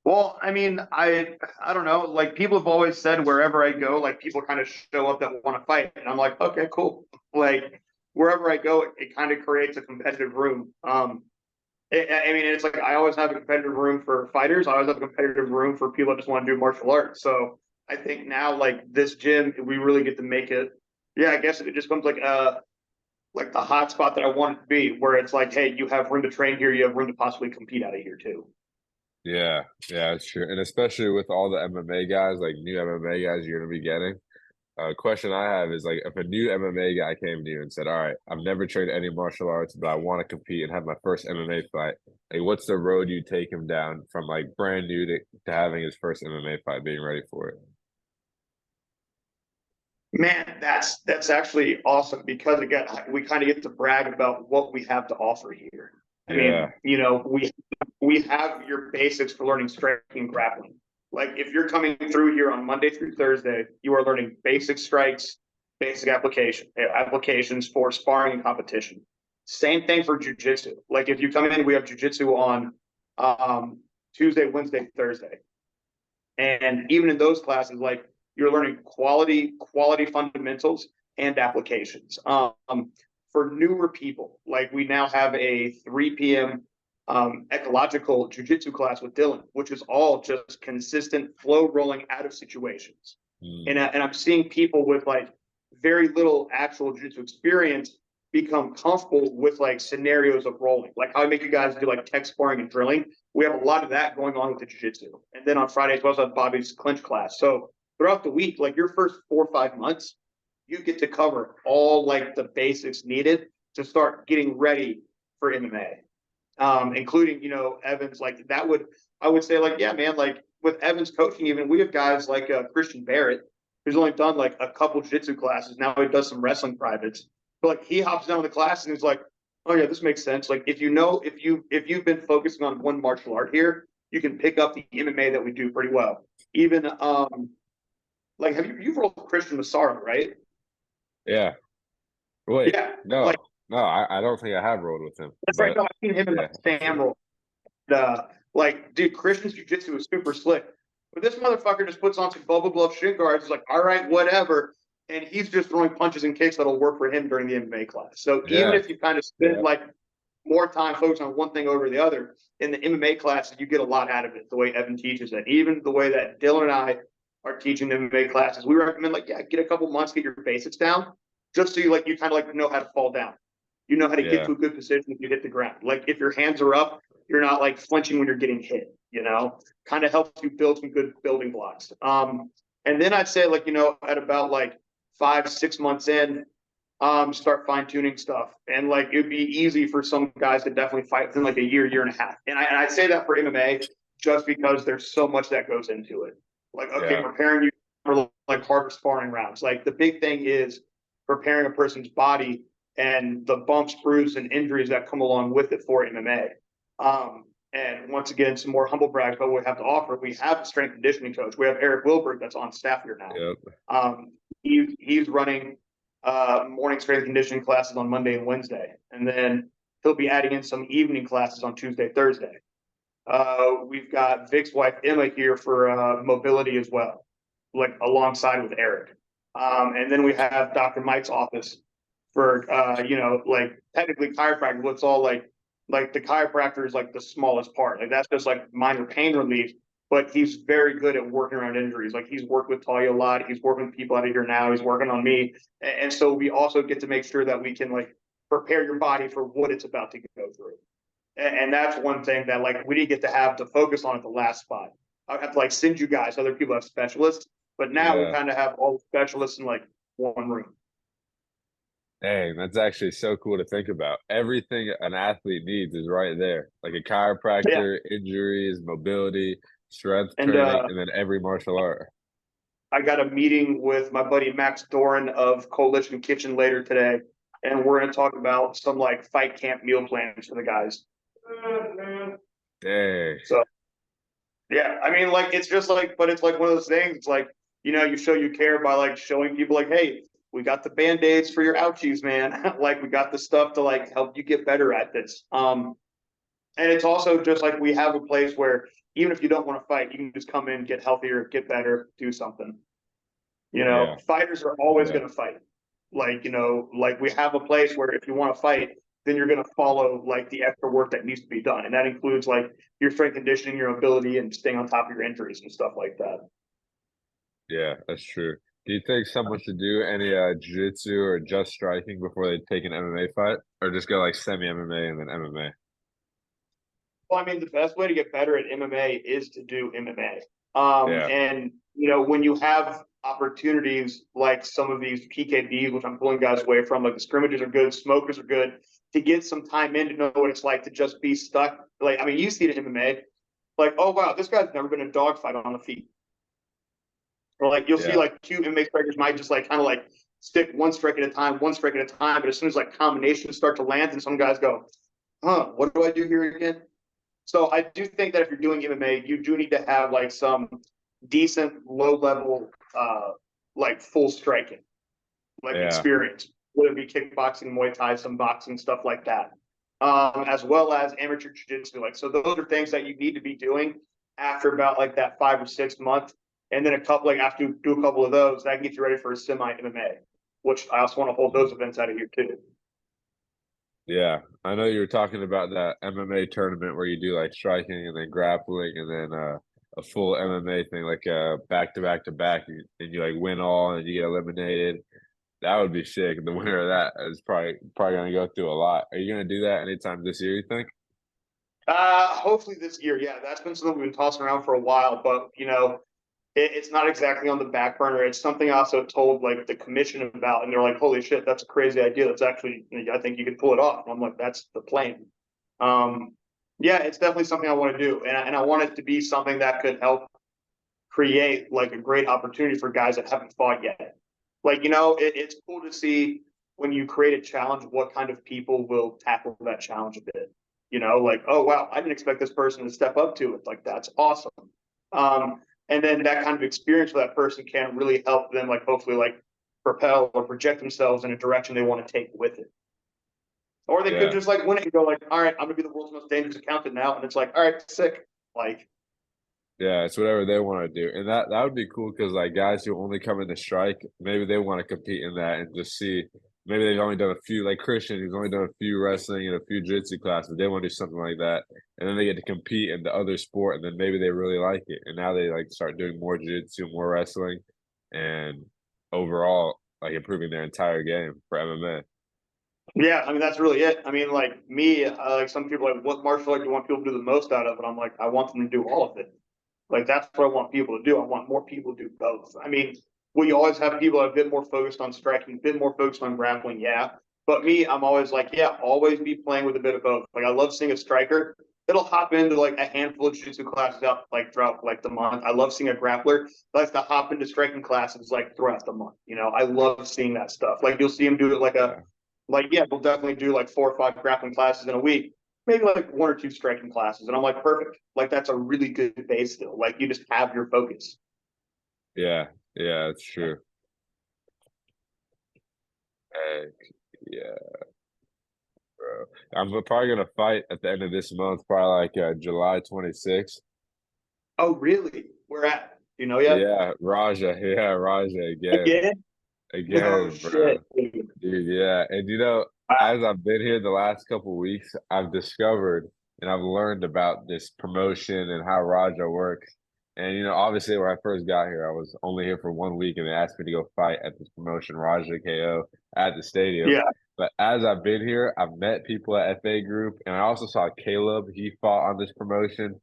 Well, I mean, I don't know. Like people have always said, wherever I go, like people kind of show up that want to fight, and I'm like, okay, cool. Like wherever I go, it kind of creates a competitive room. I mean, it's like I always have a competitive room for fighters. I always have a competitive room for people that just want to do martial arts. So I think now, like this gym, we really get to make it. Yeah, I guess it just becomes like the hot spot that I want it to be, where it's like, hey, you have room to train here, you have room to possibly compete out of here too. Yeah, yeah, it's true. And especially with all the MMA guys, like new MMA guys you're gonna be getting. Question I have is like if a new MMA guy came to you and said, "All right, I've never trained any martial arts, but I want to compete and have my first MMA fight." Like, what's the road you take him down from like brand new to having his first MMA fight, being ready for it? Man, that's actually awesome because again, we kind of get to brag about what we have to offer here. I Yeah, mean, we have your basics for learning striking and grappling. Like if you're coming through here on Monday through Thursday, you are learning basic strikes, basic applications for sparring and competition. Same thing for jujitsu. Like if you come in, we have jujitsu on Tuesday, Wednesday, Thursday. And even in those classes, like you're learning quality fundamentals and applications. For newer people, like we now have a 3 p.m. Ecological jujitsu class with Dylan, which is all just consistent flow rolling out of situations. And I'm seeing people with like very little actual jiu-jitsu experience become comfortable with like scenarios of rolling. Like how I make you guys do like tech sparring and drilling. We have a lot of that going on with the jiu-jitsu. And then on Fridays, we also have Bobby's clinch class. So throughout the week, like your first 4 or 5 months, you get to cover all like the basics needed to start getting ready for MMA. Including, Evans, like that I would say like, yeah, man, like with Evans coaching, even we have guys like Christian Barrett, who's only done like a couple jiu-jitsu classes. Now he does some wrestling privates, but like he hops down to the class and he's like, oh yeah, this makes sense. Like if you've been focusing on one martial art here, you can pick up the MMA that we do pretty well. Even like you've rolled Christian Massaro, right? yeah. Wait, Yeah, like no, I don't think I have rolled with him, that's right. but No, I've seen him in yeah, like I've Sam seen it. roll. Like, dude, Christian's jiu-jitsu is super slick. But this motherfucker just puts on some bubble glove shin guards. He's like, all right, whatever. And he's just throwing punches and kicks that'll work for him during the MMA class. So even Yeah, if you kind of spend yeah, like more time focused on one thing over the other, in the MMA classes, you get a lot out of it, the way Evan teaches it. Even the way that Dylan and I are teaching the MMA classes, we recommend like, yeah, get a couple months, get your basics down, just so you kind of like know how to fall down. You know how to get yeah, to a good position if you hit the ground. Like if your hands are up, you're not like flinching when you're getting hit, kind of helps you build some good building blocks. And then I'd say like, at about like 5, 6 months in, start fine tuning stuff. And like, it'd be easy for some guys to definitely fight within like a year and a half. And I say that for MMA just because there's so much that goes into it. Like, okay, yeah, preparing you for like harder sparring rounds. Like the big thing is preparing a person's body and the bumps, bruises, and injuries that come along with it for MMA. And once again, some more humble brags about what we have to offer. We have a strength conditioning coach. We have Eric Wilberg that's on staff here now. yep, He's running morning strength conditioning classes on Monday and Wednesday, and then he'll be adding in some evening classes on Tuesday, Thursday. We've got Vic's wife Emma here for mobility as well, like alongside with Eric. And then we have Dr. Mike's office for like technically chiropractic. What's all like the chiropractor is like the smallest part. Like that's just like minor pain relief. But he's very good at working around injuries. Like he's worked with Talia a lot. He's working with people out of here now. He's working on me. And so we also get to make sure that we can like prepare your body for what it's about to go through. And that's one thing that like we didn't get to have to focus on at the last spot. I have to like send you guys. Other people have specialists, but now we yeah. kind of have all the specialists in like one room. Dang, that's actually so cool to think about. Everything an athlete needs is right there. Like a chiropractor, injuries, mobility, strength And training, and then every martial art. I got a meeting with my buddy Max Doran of Coalition Kitchen later today, and we're going to talk about some like fight camp meal plans for the guys. Dang. So yeah, I mean, like it's just like, but it's like one of those things. It's like you show you care by like showing people like, hey, we got the band-aids for your ouchies, man. Like we got the stuff to like help you get better at this. And it's also just like we have a place where even if you don't want to fight, you can just come in, get healthier, get better, do something. Yeah, Fighters are always yeah, going to fight. Like, like we have a place where if you want to fight, then you're going to follow like the extra work that needs to be done. And that includes like your strength conditioning, your ability, and staying on top of your injuries and stuff like that. Yeah, that's true. Do you think someone should do any jiu-jitsu or just striking before they take an MMA fight, or just go like semi-MMA and then MMA? Well, I mean, the best way to get better at MMA is to do MMA. Yeah, And when you have opportunities like some of these PKBs, which I'm pulling guys away from, like the scrimmages are good, smokers are good, to get some time in to know what it's like to just be stuck. Like, I mean, you see it in MMA, like, oh wow, this guy's never been in a dogfight on the feet. Or like you'll see yeah, like two MMA strikers might just like kind of like stick one strike at a time, one strike at a time. But as soon as like combinations start to land, and some guys go, huh, what do I do here again? So I do think that if you're doing MMA, you do need to have like some decent low level, like full striking, like yeah, experience, whether it be kickboxing, Muay Thai, some boxing, stuff like that, as well as amateur jiu-jitsu. Like, so those are things that you need to be doing after about like that 5 or 6 month. And then a couple, like after you do a couple of those, that can get you ready for a semi MMA, which I also want to hold those mm, events out of here too. yeah. I know you were talking about that MMA tournament where you do like striking and then grappling and then a full MMA thing, like back to back to back, and you like win all and you get eliminated. That would be sick. The winner of that is probably gonna go through a lot. Are you gonna do that anytime this year, you think? Hopefully this year, yeah, that's been something we've been tossing around for a while, but it's not exactly on the back burner. It's something I also told like the commission about, and they're like, "Holy shit, that's a crazy idea. That's actually, I think you could pull it off." And I'm like, "That's the plan." Um, yeah, it's definitely something I want to do, and I want it to be something that could help create like a great opportunity for guys that haven't fought yet. Like, it's cool to see when you create a challenge, what kind of people will tackle that challenge a bit. Like, oh wow, I didn't expect this person to step up to it. Like, that's awesome. And then that kind of experience for that person can really help them, like hopefully, like propel or project themselves in a direction they want to take with it. Or they could Yeah. just like win it and go like, all right, I'm gonna be the world's most dangerous accountant now, and it's like, all right, sick. Like, Yeah, it's whatever they want to do, and that would be cool because like guys who only come in to strike, maybe they want to compete in that and just see. Maybe they've only done a few, like Christian, who's only done a few wrestling and a few jiu-jitsu classes. They want to do something like that, and then they get to compete in the other sport, and then maybe they really like it, and now they like start doing more jiu-jitsu, more wrestling, and overall like improving their entire game for MMA. yeah, I mean that's really it. I mean, like me, like some people are like, what martial art do you want people to do the most out of? And I'm like, I want them to do all of it. Like that's what I want people to do. I want more people to do both. I mean, we always have people that are a bit more focused on striking, a bit more focused on grappling, yeah. But me, I'm always like, yeah, always be playing with a bit of both. Like I love seeing a striker. It'll hop into like a handful of jiu-jitsu classes out like throughout like the month. I love seeing a grappler that likes to hop into striking classes like throughout the month. I love seeing that stuff. Like you'll see him do it Yeah, like yeah, we'll definitely do like 4 or 5 grappling classes in a week, maybe like 1 or 2 striking classes. And I'm like, perfect. Like that's a really good base still. Like you just have your focus. yeah, yeah. That's true. Heck, yeah, bro. I'm probably gonna fight at the end of this month, probably like July 26th. Oh, really? Where at? Do you know yet? Yeah, Raja. Yeah, Raja again. Yeah. No Again, bro. shit, dude. Dude, yeah. And as I've been here the last couple weeks, I've discovered and I've learned about this promotion and how Raja works. And obviously when I first got here, I was only here for 1 week and they asked me to go fight at this promotion, Raja KO, at the stadium. Yeah. But as I've been here, I've met people at FA Group and I also saw Caleb. He fought on this promotion.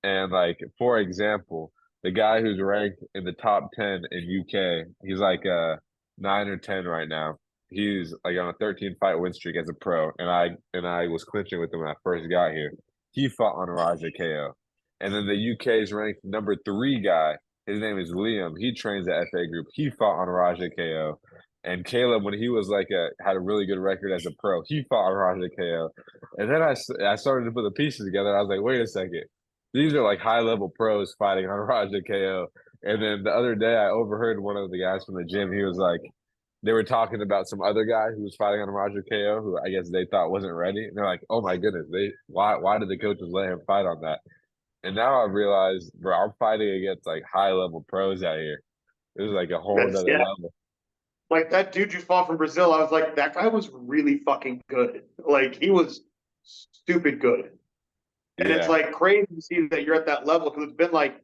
And like, for example, the guy who's ranked in the top 10 in UK, he's like 9 or 10 right now. He's like on a 13 fight win streak as a pro. And I was clinching with him when I first got here. He fought on Raja KO. And then the UK's ranked number 3 guy. His name is Liam. He trains at FA Group. He fought on Raja KO. And Caleb, when he was like had a really good record as a pro, he fought on Raja KO. And then I started to put the pieces together. I was like, wait a second, these are like high level pros fighting on Raja KO. And then the other day, I overheard one of the guys from the gym. He was like, they were talking about some other guy who was fighting on Raja KO, who I guess they thought wasn't ready. And they're like, oh my goodness, why did the coaches let him fight on that? And now I've realized, bro, I'm fighting against like high level pros out here. This is like a whole That's other yeah. level. like that dude you fought from Brazil, I was like, that guy was really fucking good. Like he was stupid good. And it's Yeah, like crazy to see that you're at that level because it's been like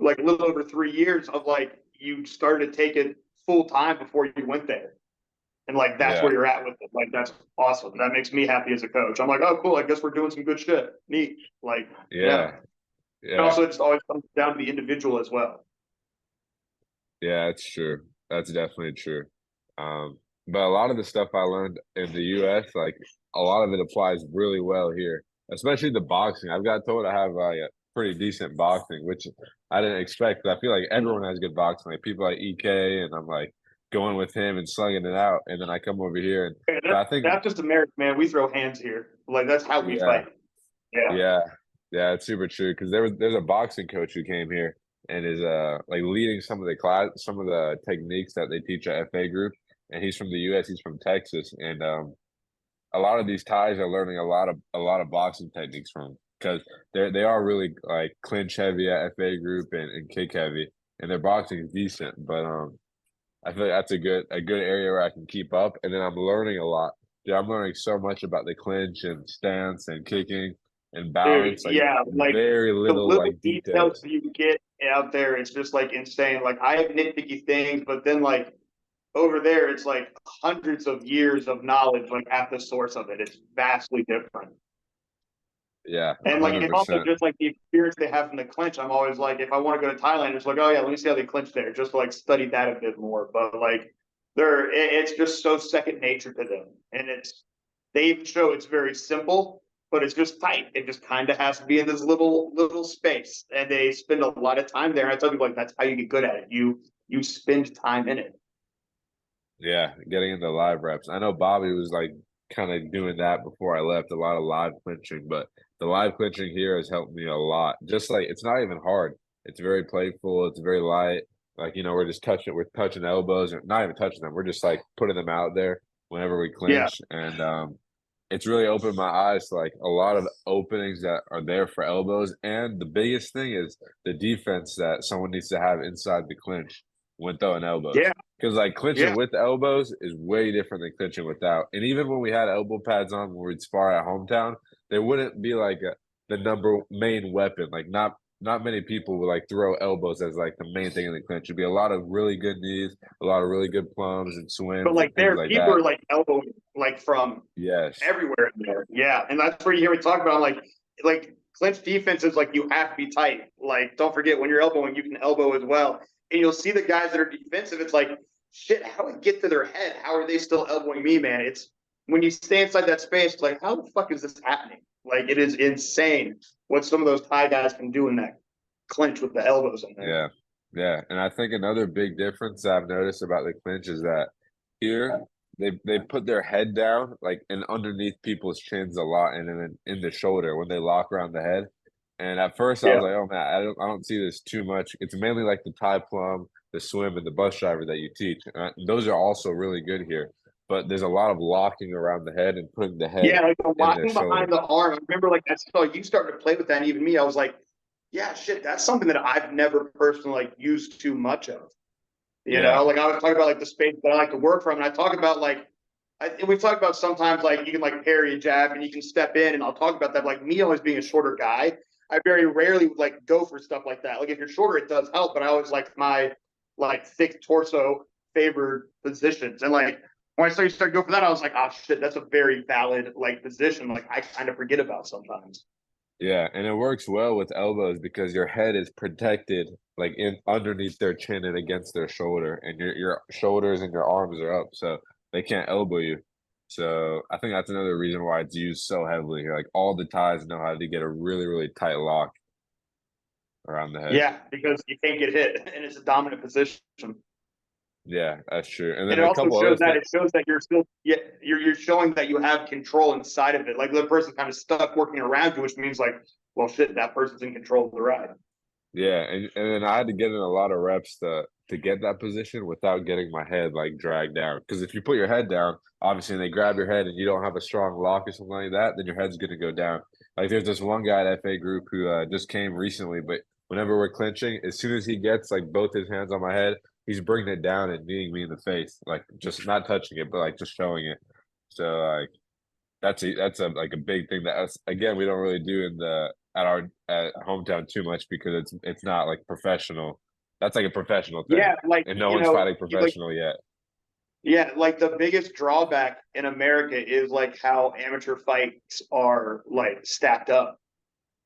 a little over 3 years of like you started to take it full time before you went there. And like that's yeah, where you're at with it. Like that's awesome. That makes me happy as a coach. I'm like, oh cool, I guess we're doing some good shit. Neat. Like, yeah. yeah, And yeah, also it just always comes down to the individual as well. yeah. It's true. That's definitely true. But a lot of the stuff I learned in the U.S., like a lot of it applies really well here, especially the boxing. I've got told I have a pretty decent boxing, which I didn't expect. But I feel like everyone has good boxing. Like people like EK, and I'm like going with him and slugging it out, and then I come over here, and Okay, but I think that's just America, man. We throw hands here. Like that's how we yeah, fight. Yeah. yeah, yeah, it's super true. Because there's a boxing coach who came here and is like leading some of the class, some of the techniques that they teach at FA group, and he's from the U.S. He's from Texas, and a lot of these Thais are learning a lot of boxing techniques from because they are really like clinch heavy at FA group and kick heavy, and their boxing is decent. But I feel like that's a good area where I can keep up, and then I'm learning a lot. Yeah, I'm learning so much about the clinch and stance and kicking and Dude, balance, like yeah, like very the little little like details details. that you get out there, it's just like insane. Like I have nitpicky things, but then like over there, it's like hundreds of years of knowledge, like at the source of it. It's vastly different. Yeah, And like it's also 100%. just like the experience they have in the clinch. I'm always like, if I want to go to Thailand, it's like, oh yeah, let me see how they clinch there, just to like study that a bit more. But like it's just so second nature to them. And they even show it's very simple, but it's just tight. It just kind of has to be in this little space. And they spend a lot of time there. And I tell people like that's how you get good at it. You spend time in it. Yeah, getting into live reps. I know Bobby was like kind of doing that before I left, a lot of live clinching, but the live clinching here has helped me a lot. Just like it's not even hard. It's very playful, it's very light. Like, we're touching elbows, or not even touching them. We're just like putting them out there whenever we Yeah. clinch. And it's really opened my eyes to like a lot of openings that are there for elbows. And the biggest thing is the defense that someone needs to have inside the clinch when throwing Yeah. elbows. Because like clinching Yeah. with elbows is way different than clinching without. And even when we had elbow pads on when we'd spar at hometown, they wouldn't be like the number main weapon. Like not many people would like throw elbows as like the main thing in the clinch. It'd be a lot of really good knees, a lot of really good plums and But swims and like things there, like people that. are like elbowing like from Yes. everywhere in there. Yeah, and that's where you hear me talk about like clinch defense is like you have to be tight. Like don't forget when you're elbowing, you can elbow as well. And you'll see the guys that are defensive. It's like shit. How do I get to their head? How are they still elbowing me, man? It's when you stay inside that space. It's like how the fuck is this happening? Like it is insane what some of those Thai guys can do in that clinch with the elbows in there. Yeah. Yeah. And I think another big difference I've noticed about the clinch is that here they put their head down like and underneath people's chins a lot and then in the shoulder when they lock around the head. And at first I Yeah, was like, oh man, I don't see this too much. It's mainly like the Thai plum, the swim, and the bus driver that you teach. Those are also really good here. But there's a lot of locking around the head and putting the head yeah, like the in their locking behind shoulder. the arm. I remember like I saw you started to play with that, and even me, I was like, yeah, shit, that's something that I've never personally like used too much of. You know, Yeah. like I was talking about like the space that I like to work from, and I talk about like we've talked about sometimes like you can like parry a jab and you can step in, and I'll talk about that. Like me always being a shorter guy, I very rarely would like go for stuff like that. Like if you're shorter, it does help, but I always like my like thick torso favored positions. And like when I started to go for that, I was like, oh shit, that's a very valid like position. Like I kind of forget about sometimes. Yeah, and it works well with elbows because your head is protected like in underneath their chin and against their shoulder, and your shoulders and your arms are up, so they can't elbow you. So I think that's another reason why it's used so heavily here. Like all the ties know how to get a really, really tight lock around the head. Yeah, because you can't get hit, and it's a dominant position. Yeah, that's true. And And then it a also couple other shows that things. it shows that you're still yeah you're showing that you have control inside of it. Like the person kind of stuck working around you, which means like, well, shit, that person's in control of the ride. Yeah, and then I had to get in a lot of reps to get that position without getting my head like dragged down. Because if you put your head down, obviously, and they grab your head and you don't have a strong lock or something like that, then your head's gonna go down. Like there's this one guy at FA group who just came recently, but whenever we're clinching, as soon as he gets like both his hands on my head, he's bringing it down and kneeing me in the face, like just not touching it, but like just showing it. So like that's a like a big thing that us again we don't really do in the at our at hometown too much because it's not like professional. That's like a professional thing, Yeah, like and no one's fighting professional yet. yeah, like the biggest drawback in America is like how amateur fights are like stacked up.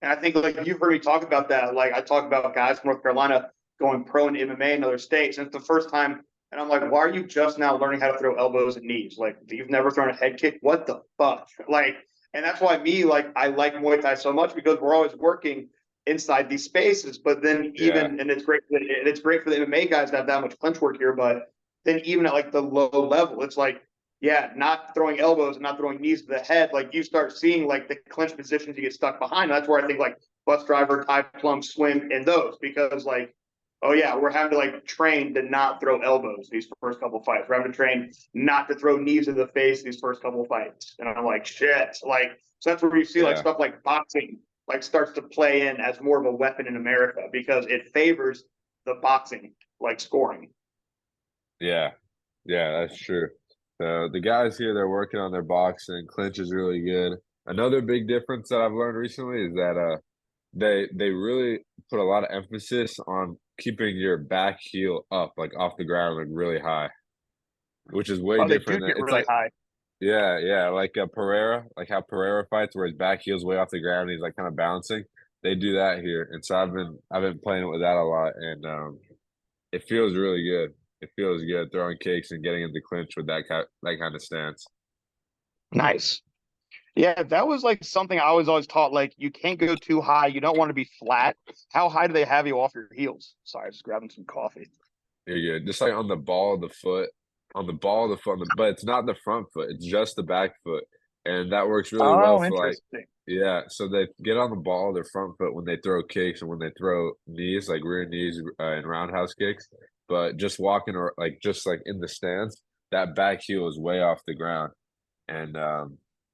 And I think like you've heard me talk about that. Like I talk about guys from North Carolina going pro in MMA in other states, and it's the first time. And I'm like, why are you just now learning how to throw elbows and knees? Like you've never thrown a head kick. What the fuck? Like, and that's why me like I like Muay Thai so much because we're always working inside these spaces. But then Yeah, even and it's great for the MMA guys to have that much clinch work here. But then even at like the low level, it's like yeah, not throwing elbows and not throwing knees to the head, like you start seeing like the clinch positions you get stuck behind. That's where I think like bus driver, tie plum, swim, and those because like, oh yeah, we're having to like train to not throw elbows these first couple fights. We're having to train not to throw knees in the face these first couple fights. And I'm like, shit. Like, so that's where you see like yeah, stuff like boxing like starts to play in as more of a weapon in America because it favors the boxing like scoring. yeah, yeah. That's true. So the guys here, they're working on their boxing. Clinch is really good. Another big difference that I've learned recently is that they really put a lot of emphasis on keeping your back heel up, like off the ground, like really high, which is way Oh, they do different than get it's really like high. yeah, yeah, like Pereira, like how Pereira fights where his back heel's way off the ground, and he's like kind of bouncing. They do that here, and so I've been playing with that a lot, and it feels really good. It feels good throwing kicks and getting into clinch with that kind of stance. Nice. Yeah, that was like something I was always taught. Like, you can't go too high. You don't want to be flat. How high do they have you off your heels? Sorry, I was just grabbing some coffee. You're good. Just like on the ball of the foot, on the ball of the foot, but it's not the front foot. It's just the back foot, and that works really well Oh, for like interesting. yeah. So they get on the ball of their front foot when they throw kicks and when they throw knees, like rear knees and roundhouse kicks. But just walking or like just like in the stance, that back heel is way off the ground, and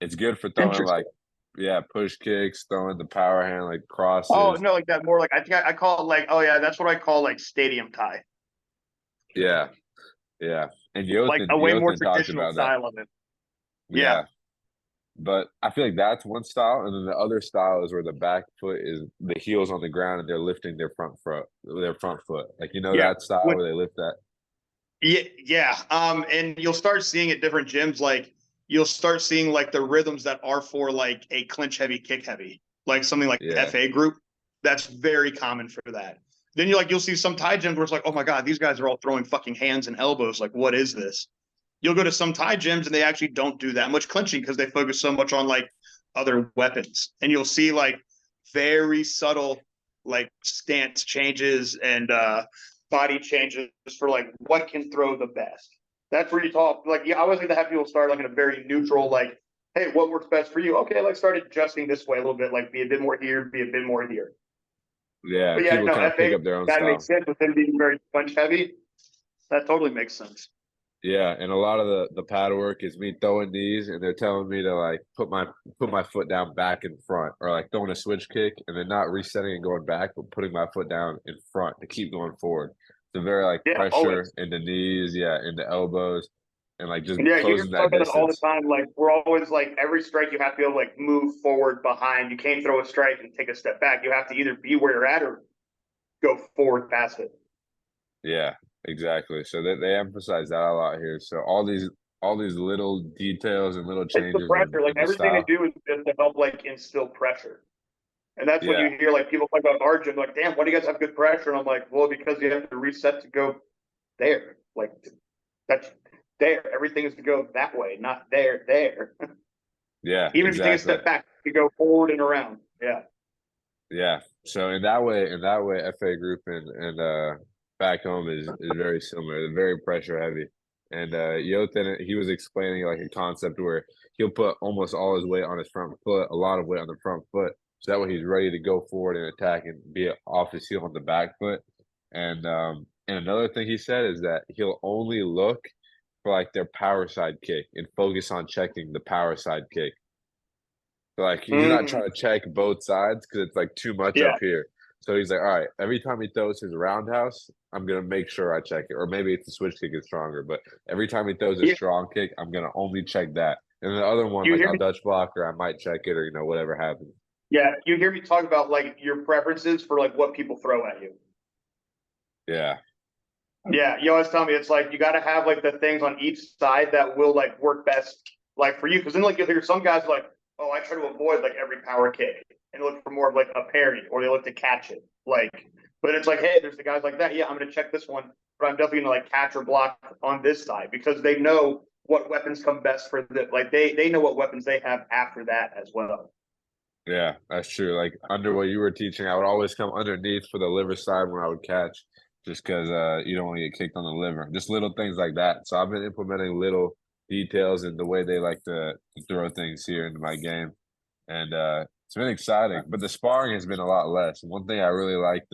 it's good for throwing like Interesting. yeah push kicks, throwing the power hand like Oh, crosses. no, like that more like I think I call it like, oh, yeah, that's what I call like stadium tie, Yeah, yeah. And like Yothin a way more Yothin talked traditional about that. style of it. Yeah. Yeah. But I feel like that's one style, and then the other style is where the back foot is the heels on the ground and they're lifting their front foot. Like Yeah. that style With, where they lift that. yeah. Yeah. And you'll start seeing at different gyms, like, you'll start seeing like the rhythms that are for like a clinch heavy, kick heavy, like something like Yeah, FA group. That's very common for that. Then you'll see some Thai gyms where it's like, oh my God, these guys are all throwing fucking hands and elbows. Like, what is this? You'll go to some Thai gyms and they actually don't do that much clinching because they focus so much on like other weapons. And you'll see like very subtle like stance changes and body changes for like what can throw the best. That's where you talk like yeah, I always like to have people start like in a very neutral, like, hey, what works best for you? Okay, let's start adjusting this way a little bit, like be a bit more here, be a bit more here. yeah. But yeah, People no, kind of pick FA up their own that makes style. sense with him being very punch heavy. That totally makes sense. Yeah, and a lot of the pad work is me throwing these, and they're telling me to like put my foot down back in front, or like throwing a switch kick, and then not resetting and going back, but putting my foot down in front to keep going forward. So very like Yeah, pressure always. in the knees, yeah, in the elbows, and like just Yeah, you hear closing me talk that about that all the distance. time. Like we're always like every strike you have to be able to like move forward behind. You can't throw a strike and take a step back. You have to either be where you're at or go forward past it. Yeah, exactly. So they emphasize that a lot here. So all these little details and little It's the changes pressure. Like in the everything they style. do is just to help like instill pressure. And that's when Yeah, you hear like people talk about our gym, like, damn, why do you guys have good pressure? And I'm like, well, because you have to reset to go there. Like that's there. Everything is to go that way, not there. yeah, Even if you take a exactly. step back, you go forward and around. Yeah. Yeah. So in that way, FA group and back home is very similar. They're very pressure heavy. And Yothin, he was explaining like a concept where he'll put almost all his weight on his front foot, a lot of weight on the front foot. So that way he's ready to go forward and attack and be off his heel on the back foot. And another thing he said is that he'll only look for like their power side kick and focus on checking the power side kick. So, like he's not Mm, trying to check both sides because it's like too much up yeah. here. So he's like, all right, every time he throws his roundhouse, I'm gonna make sure I check it. Or maybe it's the switch kick is stronger, but every time he throws a Yeah, strong kick, I'm gonna only check that. And the other one, you like hear I'll me? Dutch block or I might check it or whatever happens. Yeah, you hear me talk about like your preferences for like what people throw at you. Yeah. Yeah, you always tell me it's like you got to have like the things on each side that will like work best, like for you. Because then like you'll hear some guys like, oh, I try to avoid like every power kick and look for more of like a parry, or they look to catch it. Like, but it's like, hey, there's the guys like that. Yeah, I'm gonna check this one, but I'm definitely gonna like catch or block on this side because they know what weapons come best for the like they know what weapons they have after that as well. Yeah, that's true. Like under what you were teaching, I would always come underneath for the liver side when I would catch, just because you don't want to get kicked on the liver. Just little things like that. So I've been implementing little details in the way they like to throw things here into my game, and it's been exciting. But the sparring has been a lot less. One thing I really liked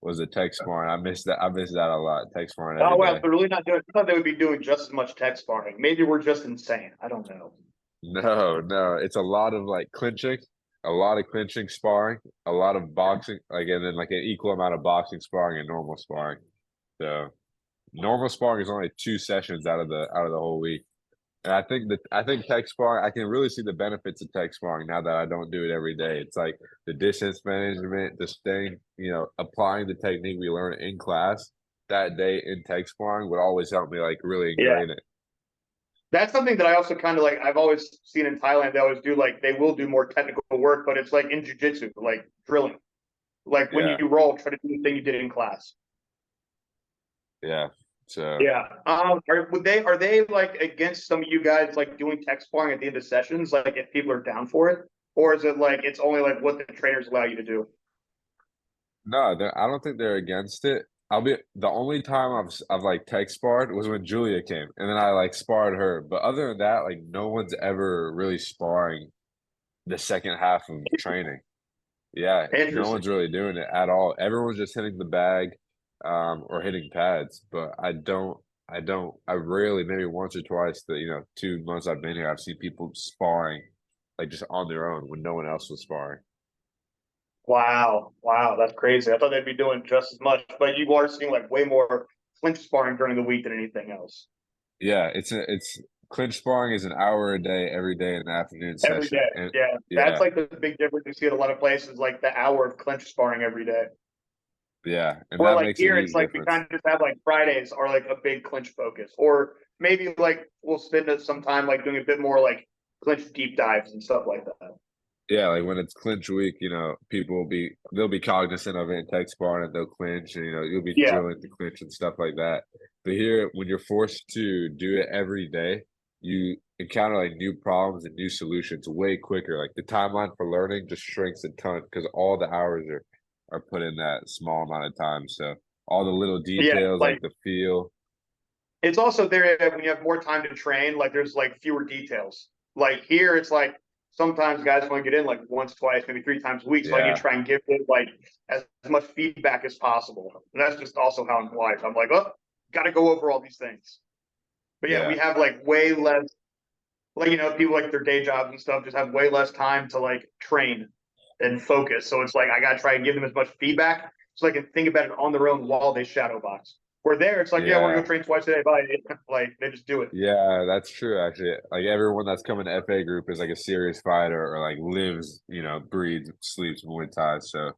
was the tech sparring. I missed that. I missed that a lot. Tech sparring Oh every well, day. they're really not doing. I thought they would be doing just as much tech sparring. Maybe we're just insane. I don't know. No, no, it's a lot of like clinching, a lot of clinching sparring, a lot of boxing, like and then like an equal amount of boxing sparring and normal sparring. So normal sparring is only 2 sessions out of the whole week. And I think tech sparring, I can really see the benefits of tech sparring now that I don't do it every day. It's like the distance management, the staying, applying the technique we learn in class that day in tech sparring would always help me like really Yeah. ingrain it. That's something that I also kind of like. I've always seen in Thailand. They always do like they will do more technical work, but it's like in jujitsu, like drilling. Like when Yeah, you roll, try to do the thing you did in class. yeah. So Yeah. Are they like against some of you guys like doing tech sparring at the end of sessions? Like if people are down for it, or is it like it's only like what the trainers allow you to do? no, I don't think they're against it. I'll be the only time I've like tech sparred was when Julia came, and then I like sparred her. But other than that, like no one's ever really sparring the second half of training. Yeah, no Interesting. one's really doing it at all. Everyone's just hitting the bag, or hitting pads. But I rarely, maybe once or twice the 2 months I've been here, I've seen people sparring like just on their own when no one else was sparring. Wow. Wow. That's crazy. I thought they'd be doing just as much, but you are seeing like way more clinch sparring during the week than anything else. Yeah, it's clinch sparring is an hour a day, every day in the afternoon Every session. day. And Yeah. That's yeah, like the big difference you see at a lot of places, like the hour of clinch sparring every day. yeah, and Or that like makes a here, it's huge like we difference. kind of just have like Fridays are like a big clinch focus. Or maybe like we'll spend some time like doing a bit more like clinch deep dives and stuff like that. Yeah, like when it's clinch week, people they'll be cognizant of it in tech sparring and they'll clinch and you'll be Yeah. drilling to clinch and stuff like that. But here, when you're forced to do it every day, you encounter like new problems and new solutions way quicker. Like the timeline for learning just shrinks a ton because all the hours are put in that small amount of time. So all the little Yeah. details like Like the feel. it's also there when you have more time to train, like there's like fewer details. Like here, it's like sometimes guys want to get in like once, twice, maybe three times a week. So I need to Yeah, try and give it like as much feedback as possible. And that's just also how I'm life. I'm like, oh, got to go over all these things. But yeah, we yeah. have like way less, like, people like their day jobs and stuff just have way less time to like train and focus. So it's like, I got to try and give them as much feedback so they can think about it on their own while they shadow box. Where there, it's like, yeah, we're going Yeah. to go train twice a day. Bye. Like they just do it. Yeah, that's true actually. Like everyone that's coming to FA group is like a serious fighter or like lives, breathes, sleeps Muay Thai. So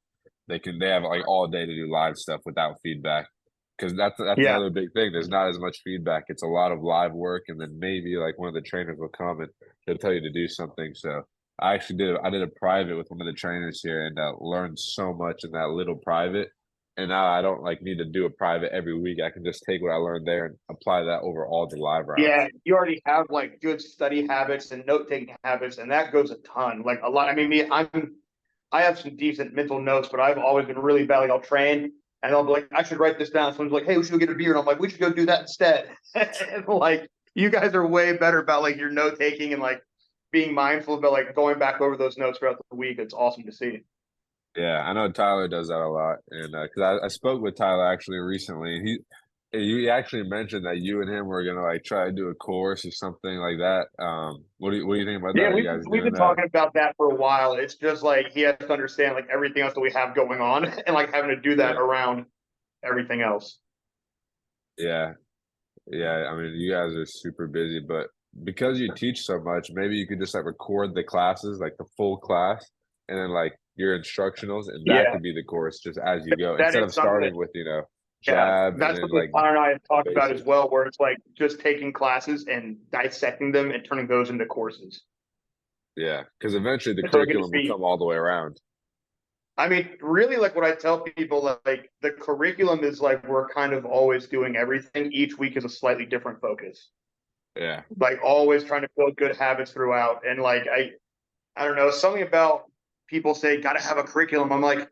they have like all day to do live stuff without feedback. Because that's Yeah. another big thing. There's not as much feedback. It's a lot of live work and then maybe like one of the trainers will come and they'll tell you to do something. So I did a private with one of the trainers here and learned so much in that little private. And now I don't like need to do a private every week. I can just take what I learned there and apply that over all the live Yeah. rounds. You already have like good study habits and note taking habits, and that goes a ton. Like a lot. I mean, I have some decent mental notes, but I've always been really bad. Like I'll train and I'll be like, I should write this down. Someone's like, hey, we should go get a beer. And I'm like, we should go do that instead. And like you guys are way better about like your note taking and like being mindful about like going back over those notes throughout the week. It's awesome to see. Yeah, I know Tyler does that a lot, and because I spoke with Tyler actually recently, and You actually mentioned that you and him were gonna like try to do a course or something like that. What do you think about that? Yeah, Are you guys we've doing been that? talking about that for a while. It's just like he has to understand like everything else that we have going on and like having to do that Yeah, around everything else. yeah, yeah. I mean, you guys are super busy, but because you teach so much, maybe you could just like record the classes, like the full class, and then like your instructionals, and that Yeah, could be the course just as you go, that instead is of something that starting with, yeah, jab and that's then something like Connor and I have the talked about as basics. well, where it's like just taking classes and dissecting them and turning those into courses. Yeah, because eventually the And so it can just curriculum will be, come all the way around. I mean, really like what I tell people, like the curriculum is like we're kind of always doing everything. Each week is a slightly different focus. Yeah, Like always trying to build good habits throughout. And like I don't know, something about people say gotta have a curriculum. I'm like,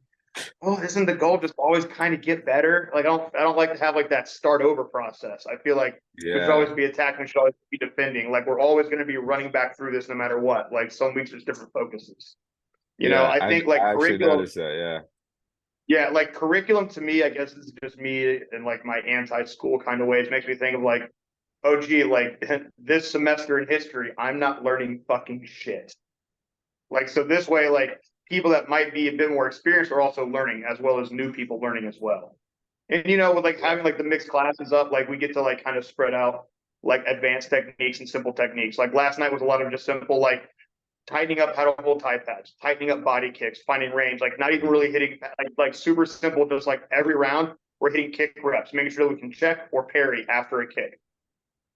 well, isn't the goal just always kind of get better? Like I don't like to have like that start over process. I feel like there should yeah, always be attacking, should always be defending. Like we're always going to be running back through this no matter what. Like some weeks there's different focuses. You know, yeah. I think like I actually curriculum, noticed that. Yeah, yeah, like curriculum to me, I guess this is just me and like my anti-school kind of ways. Makes me think of like, oh gee, like this semester in history, I'm not learning fucking shit. Like, so this way, like people that might be a bit more experienced are also learning as well as new people learning as well. And you know, with like yeah. having like the mixed classes up, like we get to like kind of spread out like advanced techniques and simple techniques. Like last night was a lot of just simple like tightening up how to hold tie pads, tightening up body kicks, finding range, like not even Mm. really hitting like super simple, just like every round we're hitting kick reps, making sure that we can check or parry after a kick.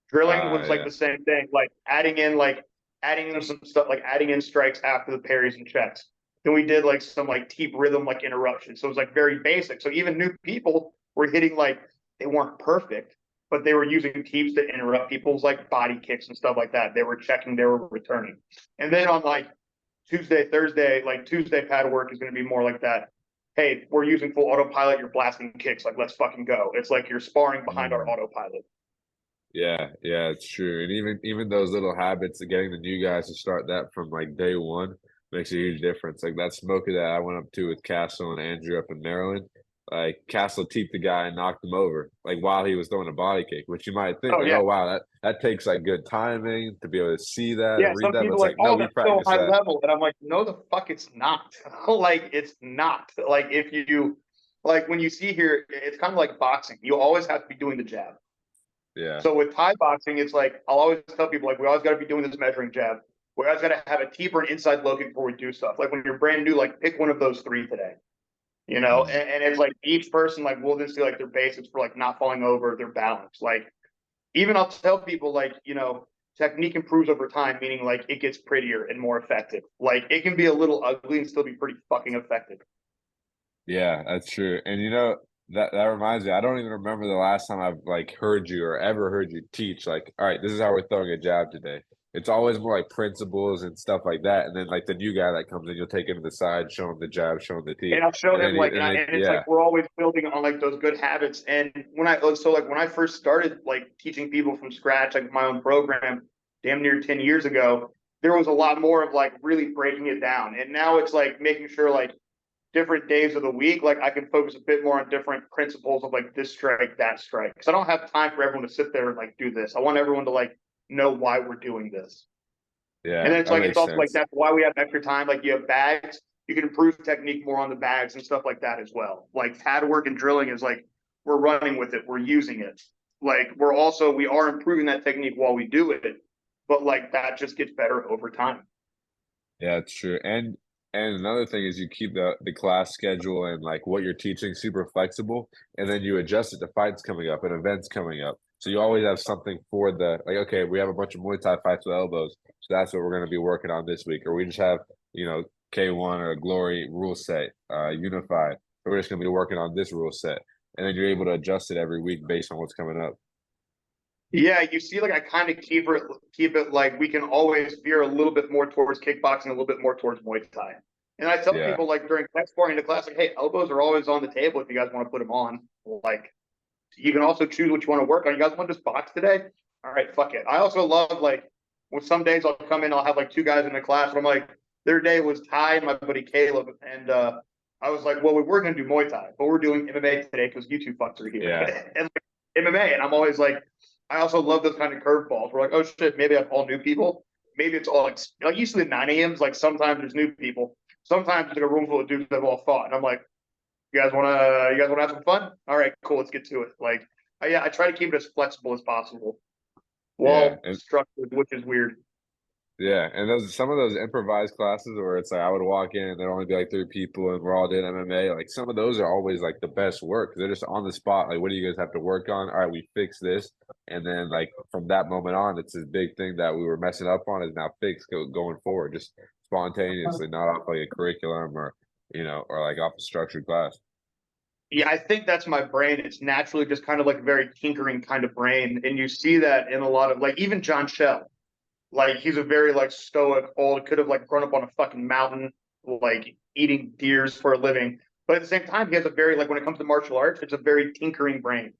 Drilling was like Yeah, the same thing, like adding in some stuff, like adding in strikes after the parries and checks. Then we did like some like teep rhythm, like interruption. So it was like very basic. So even new people were hitting like they weren't perfect, but they were using teeps to interrupt people's like body kicks and stuff like that. They were checking, they were returning. And then on like Tuesday, Thursday, like Tuesday pad work is going to be more like that. Hey, we're using full autopilot. You're blasting kicks. Like, let's fucking go. It's like you're sparring behind our mm. autopilot. Yeah, yeah, it's true. And even those little habits of getting the new guys to start that from like day one makes a huge difference. Like that smoker that I went up to with Castle and Andrew up in Maryland, like Castle teeped the guy and knocked him over, like while he was throwing a body kick, which you might think Oh like, yeah, oh wow, that takes like good timing to be able to see that yeah. and read Some that. But people it's are like, like, no, oh, we that's so practice high that. level, and I'm like, no, the fuck, it's not. Like, it's not. Like, if you like when you see here, it's kind of like boxing. You always have to be doing the jab. Yeah. So with Thai boxing, it's like I'll always tell people like we always got to be doing this measuring jab. We always got to have a teep or an inside low kick before we do stuff. Like when you're brand new, like pick one of those three today. You know, Mm. and it's like each person like will just do like their basics for like not falling over, their balance. Like even I'll tell people like, you know, technique improves over time, meaning like it gets prettier and more effective. Like it can be a little ugly and still be pretty fucking effective. Yeah, that's true. And that reminds me, I don't even remember the last time I've like heard you or ever heard you teach like, all right, this is how we're throwing a jab today. It's always more like principles and stuff like that. And then like the new guy that comes in, you'll take him to the side, show him the jab, show him the teep. And I'll show And him then he like, and then and it's like yeah. we're always building on like those good habits. And when I so like when I first started like teaching people from scratch, like my own program, damn near 10 years ago, there was a lot more of like really breaking it down. And now it's like making sure like different days of the week, like I can focus a bit more on different principles of like this strike, that strike. Because I don't have time for everyone to sit there and like do this. I want everyone to like know why we're doing this. And Yeah, then it's that like it's makes also like sense. that's why we have extra time. Like you have bags, you can improve technique more on the bags and stuff like that as well. Like pad work and drilling is like we're running with it, we're using it. Like we are improving that technique while we do it, but like that just gets better over time. Yeah, it's true. And another thing is you keep the class schedule and like what you're teaching super flexible, and then you adjust it to fights coming up and events coming up. So you always have something for the like, okay, we have a bunch of Muay Thai fights with elbows, so that's what we're going to be working on this week. Or we just have, K1 or Glory rule set, unified. So we're just going to be working on this rule set. And then you're able to adjust it every week based on what's coming up. Yeah, you see, like I kind of keep it like we can always veer a little bit more towards kickboxing, a little bit more towards Muay Thai. And I tell Yeah. people like during tech sparring in the class, like, hey, elbows are always on the table if you guys want to put them on. Like you can also choose what you want to work on. You guys want to just box today? All right, fuck it. I also love like when some days I'll come in, I'll have like two guys in the class, and I'm like, their day was Thai and my buddy Caleb, and I was like, well, we were gonna do Muay Thai, but we're doing MMA today because you two fucks are here. Yeah. And MMA, and I'm always like, I also love those kind of curveballs. We're like, oh shit, maybe I'm all new people. Maybe it's all like usually 9 a.m.s. Like sometimes there's new people. Sometimes there's like a room full of dudes that have all fought, and I'm like, you guys wanna have some fun? All right, cool, let's get to it. Like, yeah, I try to keep it as flexible as possible Yeah, while structured, which is weird. yeah, and those some of those improvised classes where it's like I would walk in, there'd only be like three people, and we're all doing MMA. Like some of those are always like the best work 'cause they're just on the spot. Like, what do you guys have to work on? All right, we fix this, and then like from that moment on, it's this big thing that we were messing up on is now fixed going forward, just spontaneously, not off like a curriculum or or like off a structured class. Yeah, I think that's my brain. It's naturally just kind of like a very tinkering kind of brain, and you see that in a lot of like even John Shell. Like he's a very like stoic, old, could have like grown up on a fucking mountain, like eating deers for a living. But at the same time, he has a very like when it comes to martial arts, it's a very tinkering brain.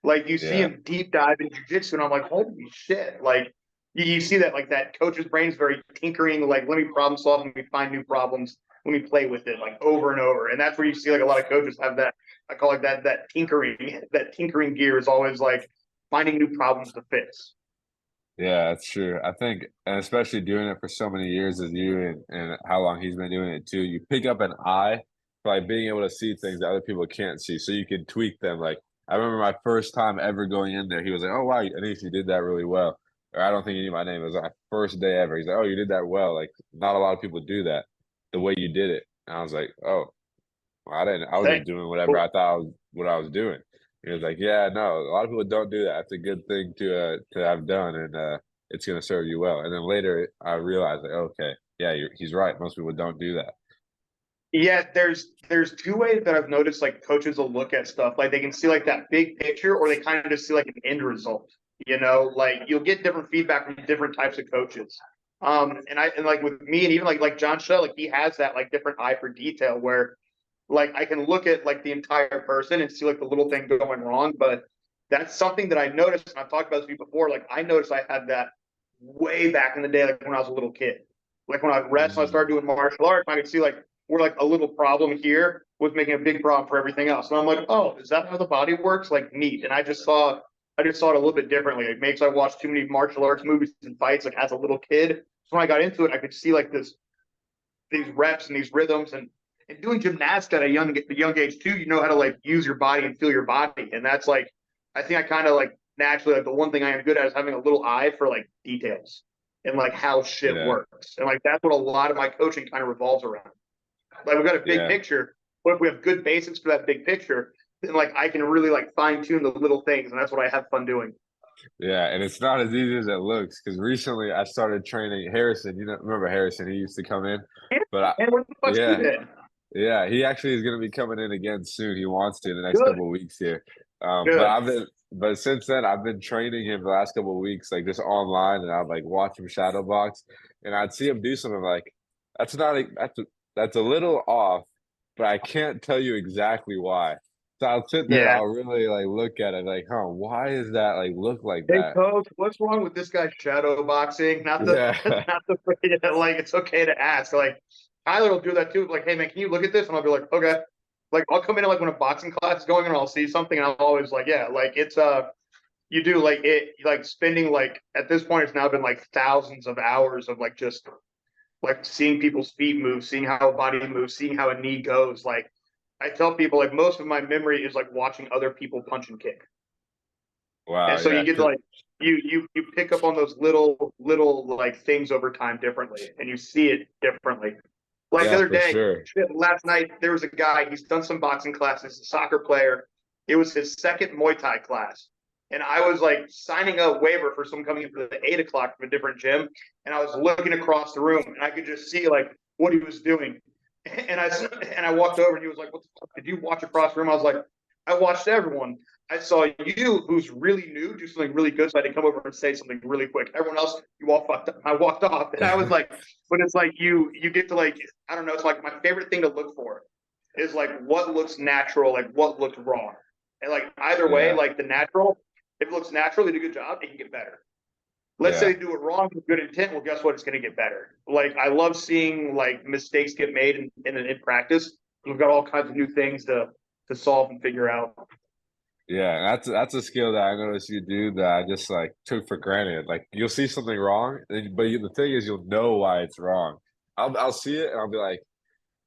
Like you see Yeah, him deep dive in jujitsu, and I'm like, holy shit! Like you see that like that coach's brain is very tinkering. Like let me problem solve, let me find new problems, let me play with it like over and over. And that's where you see like a lot of coaches have that. I call it that tinkering. That tinkering gear is always like finding new problems to fix. yeah, that's true. I think, and especially doing it for so many years as you and how long he's been doing it too, you pick up an eye for like being able to see things that other people can't see, so you can tweak them. Like I remember my first time ever going in there, he was like, "Oh wow, I think you did that really well." Or I don't think he knew my name. It was my first day ever. He's like, "Oh, you did that well. Like not a lot of people do that the way you did it." And I was like, "Oh, well, I didn't. I was just Thanks. doing whatever Cool. I thought what I was doing." He was like, "Yeah, no, a lot of people don't do that. It's a good thing to have done, and it's gonna serve you well." And then later, I realized, like, okay, yeah, he's right. Most people don't do that. Yeah, there's two ways that I've noticed like coaches will look at stuff. Like they can see like that big picture or they kind of just see like an end result. You know, like you'll get different feedback from different types of coaches. And like with me and even like John Shell, like he has that like different eye for detail where like I can look at like the entire person and see like the little thing going wrong. But that's something that I noticed, and I've talked about this before. Like I noticed I had that way back in the day, like when I was a little kid. Like when I wrestled, I Mm, started doing martial arts, I could see like where like a little problem here was making a big problem for everything else. And I'm like, oh, is that how the body works? Like neat. And I just saw it a little bit differently. It makes I watched too many martial arts movies and fights like as a little kid. So when I got into it, I could see like these reps and these rhythms and doing gymnastics at a young age too. You know how to like use your body and feel your body, and that's like I think I kind of like naturally like the one thing I am good at is having a little eye for like details and like how shit yeah, works, and like that's what a lot of my coaching kind of revolves around. Like we've got a big yeah, picture, but if we have good basics for that big picture, then like I can really like fine tune the little things, and that's what I have fun doing. yeah. And it's not as easy as it looks because recently I started training Harrison. Remember Harrison? He used to come in, but And what the fuck's he yeah, did? yeah, he actually is going to be coming in again soon. He wants to in the next Good, couple of weeks here. good. But since then, I've been training him the last couple of weeks, like just online, and I'd like watch him shadow box, and I'd see him do something like that's not a, that's a little off, but I can't tell you exactly why. So I'll sit there, Yeah. I'll really like look at it, like, huh, why is that like look like Hey that? coach, what's wrong with this guy shadow boxing? Not the Yeah, not the like it's okay to ask. Like Tyler will do that too. Like, hey man, can you look at this? And I'll be like, okay. Like I'll come in like when a boxing class is going on, I'll see something and I'm always like, yeah, like it's you do like it like spending like at this point it's now been like thousands of hours of like just like seeing people's feet move, seeing how a body moves, seeing how a knee goes. Like I tell people like most of my memory is like watching other people punch and kick. And wow, so you yeah, get to like you pick up on those little like things over time differently, and you see it differently. Like the yeah, other for day, sure. shit, last night there was a guy. He's done some boxing classes, a soccer player. It was his second Muay Thai class, and I was like signing a waiver for someone coming in for the 8 o'clock from a different gym, and I was looking across the room, and I could just see like what he was doing. And I walked over, and he was like, "What the fuck? Did you watch across the room?" I was like, "I watched everyone." I saw you, who's really new, do something really good. So I had to come over and say something really quick. Everyone else, you all fucked up. I walked off, and I was like, but it's like you get to like I don't know. It's like my favorite thing to look for is like what looks natural, like what looks wrong, and like either way, Yeah, like the natural, if it looks natural, they do a good job, it can get better. Let's say yeah. they do it wrong with good intent. Well, guess what? It's going to get better. Like I love seeing like mistakes get made in practice. We've got all kinds of new things to solve and figure out. Yeah, that's a skill that I noticed you do that I just like took for granted. Like you'll see something wrong, the thing is you'll know why it's wrong. I'll see it and I'll be like,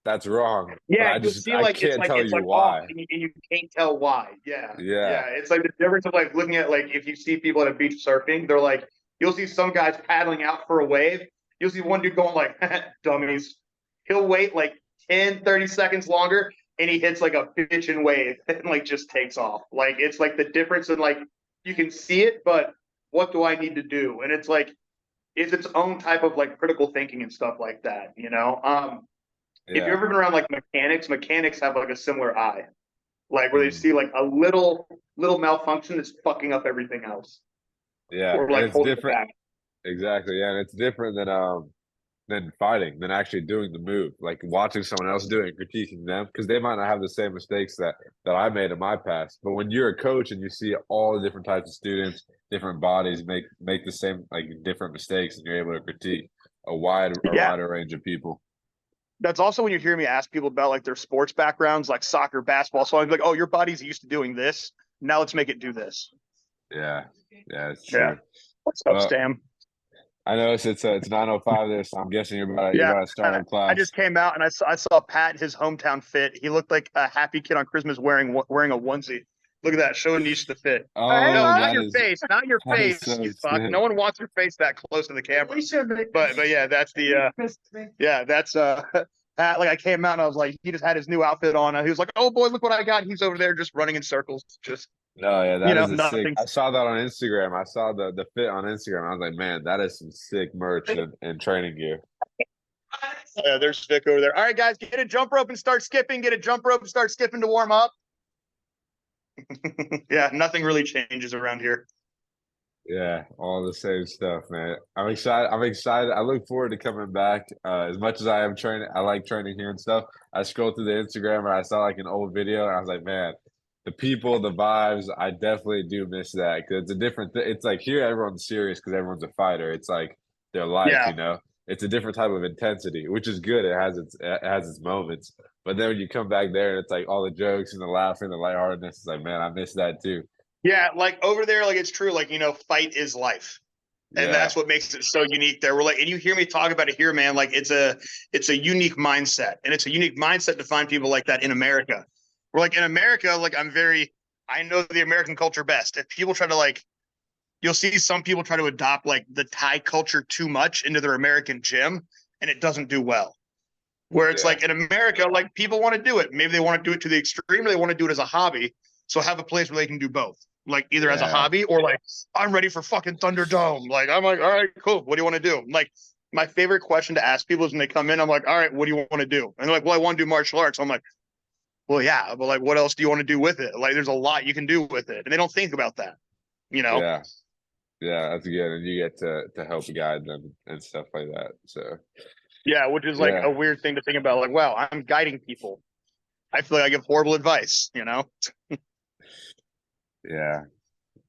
that's wrong, but Yeah, you'll see I like can't tell it's you like off, why. and you can't tell why. Yeah, Yeah, yeah. It's like the difference of like looking at like if you see people at a beach surfing, they're like you'll see some guys paddling out for a wave. You'll see one dude going like dummies. He'll wait like 10, 30 seconds longer, and he hits like a bitchin' wave and like just takes off. Like it's like the difference in like you can see it, but what do I need to do? And it's like it's its own type of like critical thinking and stuff like that, you know. If you've yeah, ever been around like mechanics have like a similar eye, like where they mm, see like a little malfunction that's fucking up everything else, yeah, or and like it's holding it different. back. Exactly, yeah, and it's different than fighting, than actually doing the move, like watching someone else do it and critiquing them because they might not have the same mistakes that I made in my past. But when you're a coach and you see all the different types of students, different bodies make the same like different mistakes, and you're able to critique a Yeah, wider range of people. that's also when you hear me ask people about like their sports backgrounds, like soccer, basketball. So I'm like, oh, your body's used to doing this. Now let's make it do this. Yeah, yeah, it's Yeah. true. What's up, Well, Stam? I know it's 9:05 there, so I'm guessing you're Yeah. about to start up I class. just came out and I saw Pat in his hometown fit. He looked like a happy kid on Christmas wearing a onesie. Look at that, showing Niche the fit. No, Oh, not your face, not your that is face, so you fuck. sick. No one wants your face that close to the camera. But yeah, that's the yeah, that's Pat. Like I came out and I was like, he just had his new outfit on. And he was like, oh boy, look what I got. He's over there just running in circles, just No, yeah, that is a sick. nothing. I saw that on Instagram. I saw the fit on Instagram. I was like, man, that is some sick merch and training gear. There's Vic over there. All right, guys, get a jump rope and start skipping. Get a jump rope and start skipping to warm up. Yeah, nothing really changes around here. Yeah, all the same stuff, man. I'm excited. I'm excited. I look forward to coming back. As much as I am training, I like training here and stuff. I scrolled through the Instagram and I saw like an old video, and I was like, man, the people, the vibes. I definitely do miss that because it's a different. It's like here, everyone's serious because everyone's a fighter. It's like their life, Yeah, you know. It's a different type of intensity, which is good. It has its moments. But then when you come back there and it's like all the jokes and the laughing, the lightheartedness, it's like, man, I miss that too. yeah, like over there, like it's true. Like fight is life. And Yeah, that's what makes it so unique there. We're like, and you hear me talk about it here, man. Like it's a unique mindset. And it's a unique mindset to find people like that in America. We're like in America, like I know the American culture best. If people try to like you'll see some people try to adopt like the Thai culture too much into their American gym, and it doesn't do well. Where it's yeah, like in America, like people want to do it. Maybe they want to do it to the extreme, or they want to do it as a hobby. So have a place where they can do both, like either as a yeah. hobby or like I'm ready for fucking Thunderdome. Like I'm like, all right, cool. What do you want to do? Like my favorite question to ask people is when they come in, I'm like, all right, what do you want to do? And they're like, well, I want to do martial arts. I'm like, well, yeah, but like, what else do you want to do with it? Like, there's a lot you can do with it, and they don't think about that, you know? Yeah, yeah, that's good, and you get to help guide them and stuff like that. So Yeah, which is like a yeah, weird thing to think about. Like, wow, I'm guiding people. I feel like I give horrible advice, you know? yeah.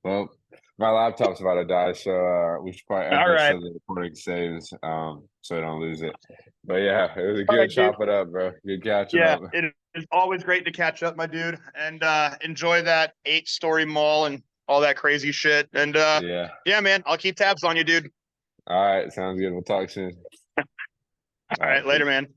Well, my laptop's about to die, so we should probably end All this right. so the recording saves, so I don't lose it. But yeah, it was a All good right, dude. chop it up, bro. Good catching Yeah, up. it is always great to catch up, my dude, and enjoy that 8-story mall and all that crazy shit. And Yeah. yeah, man, I'll keep tabs on you, dude. All right, sounds good. We'll talk soon. All All right, right, later, peace. man.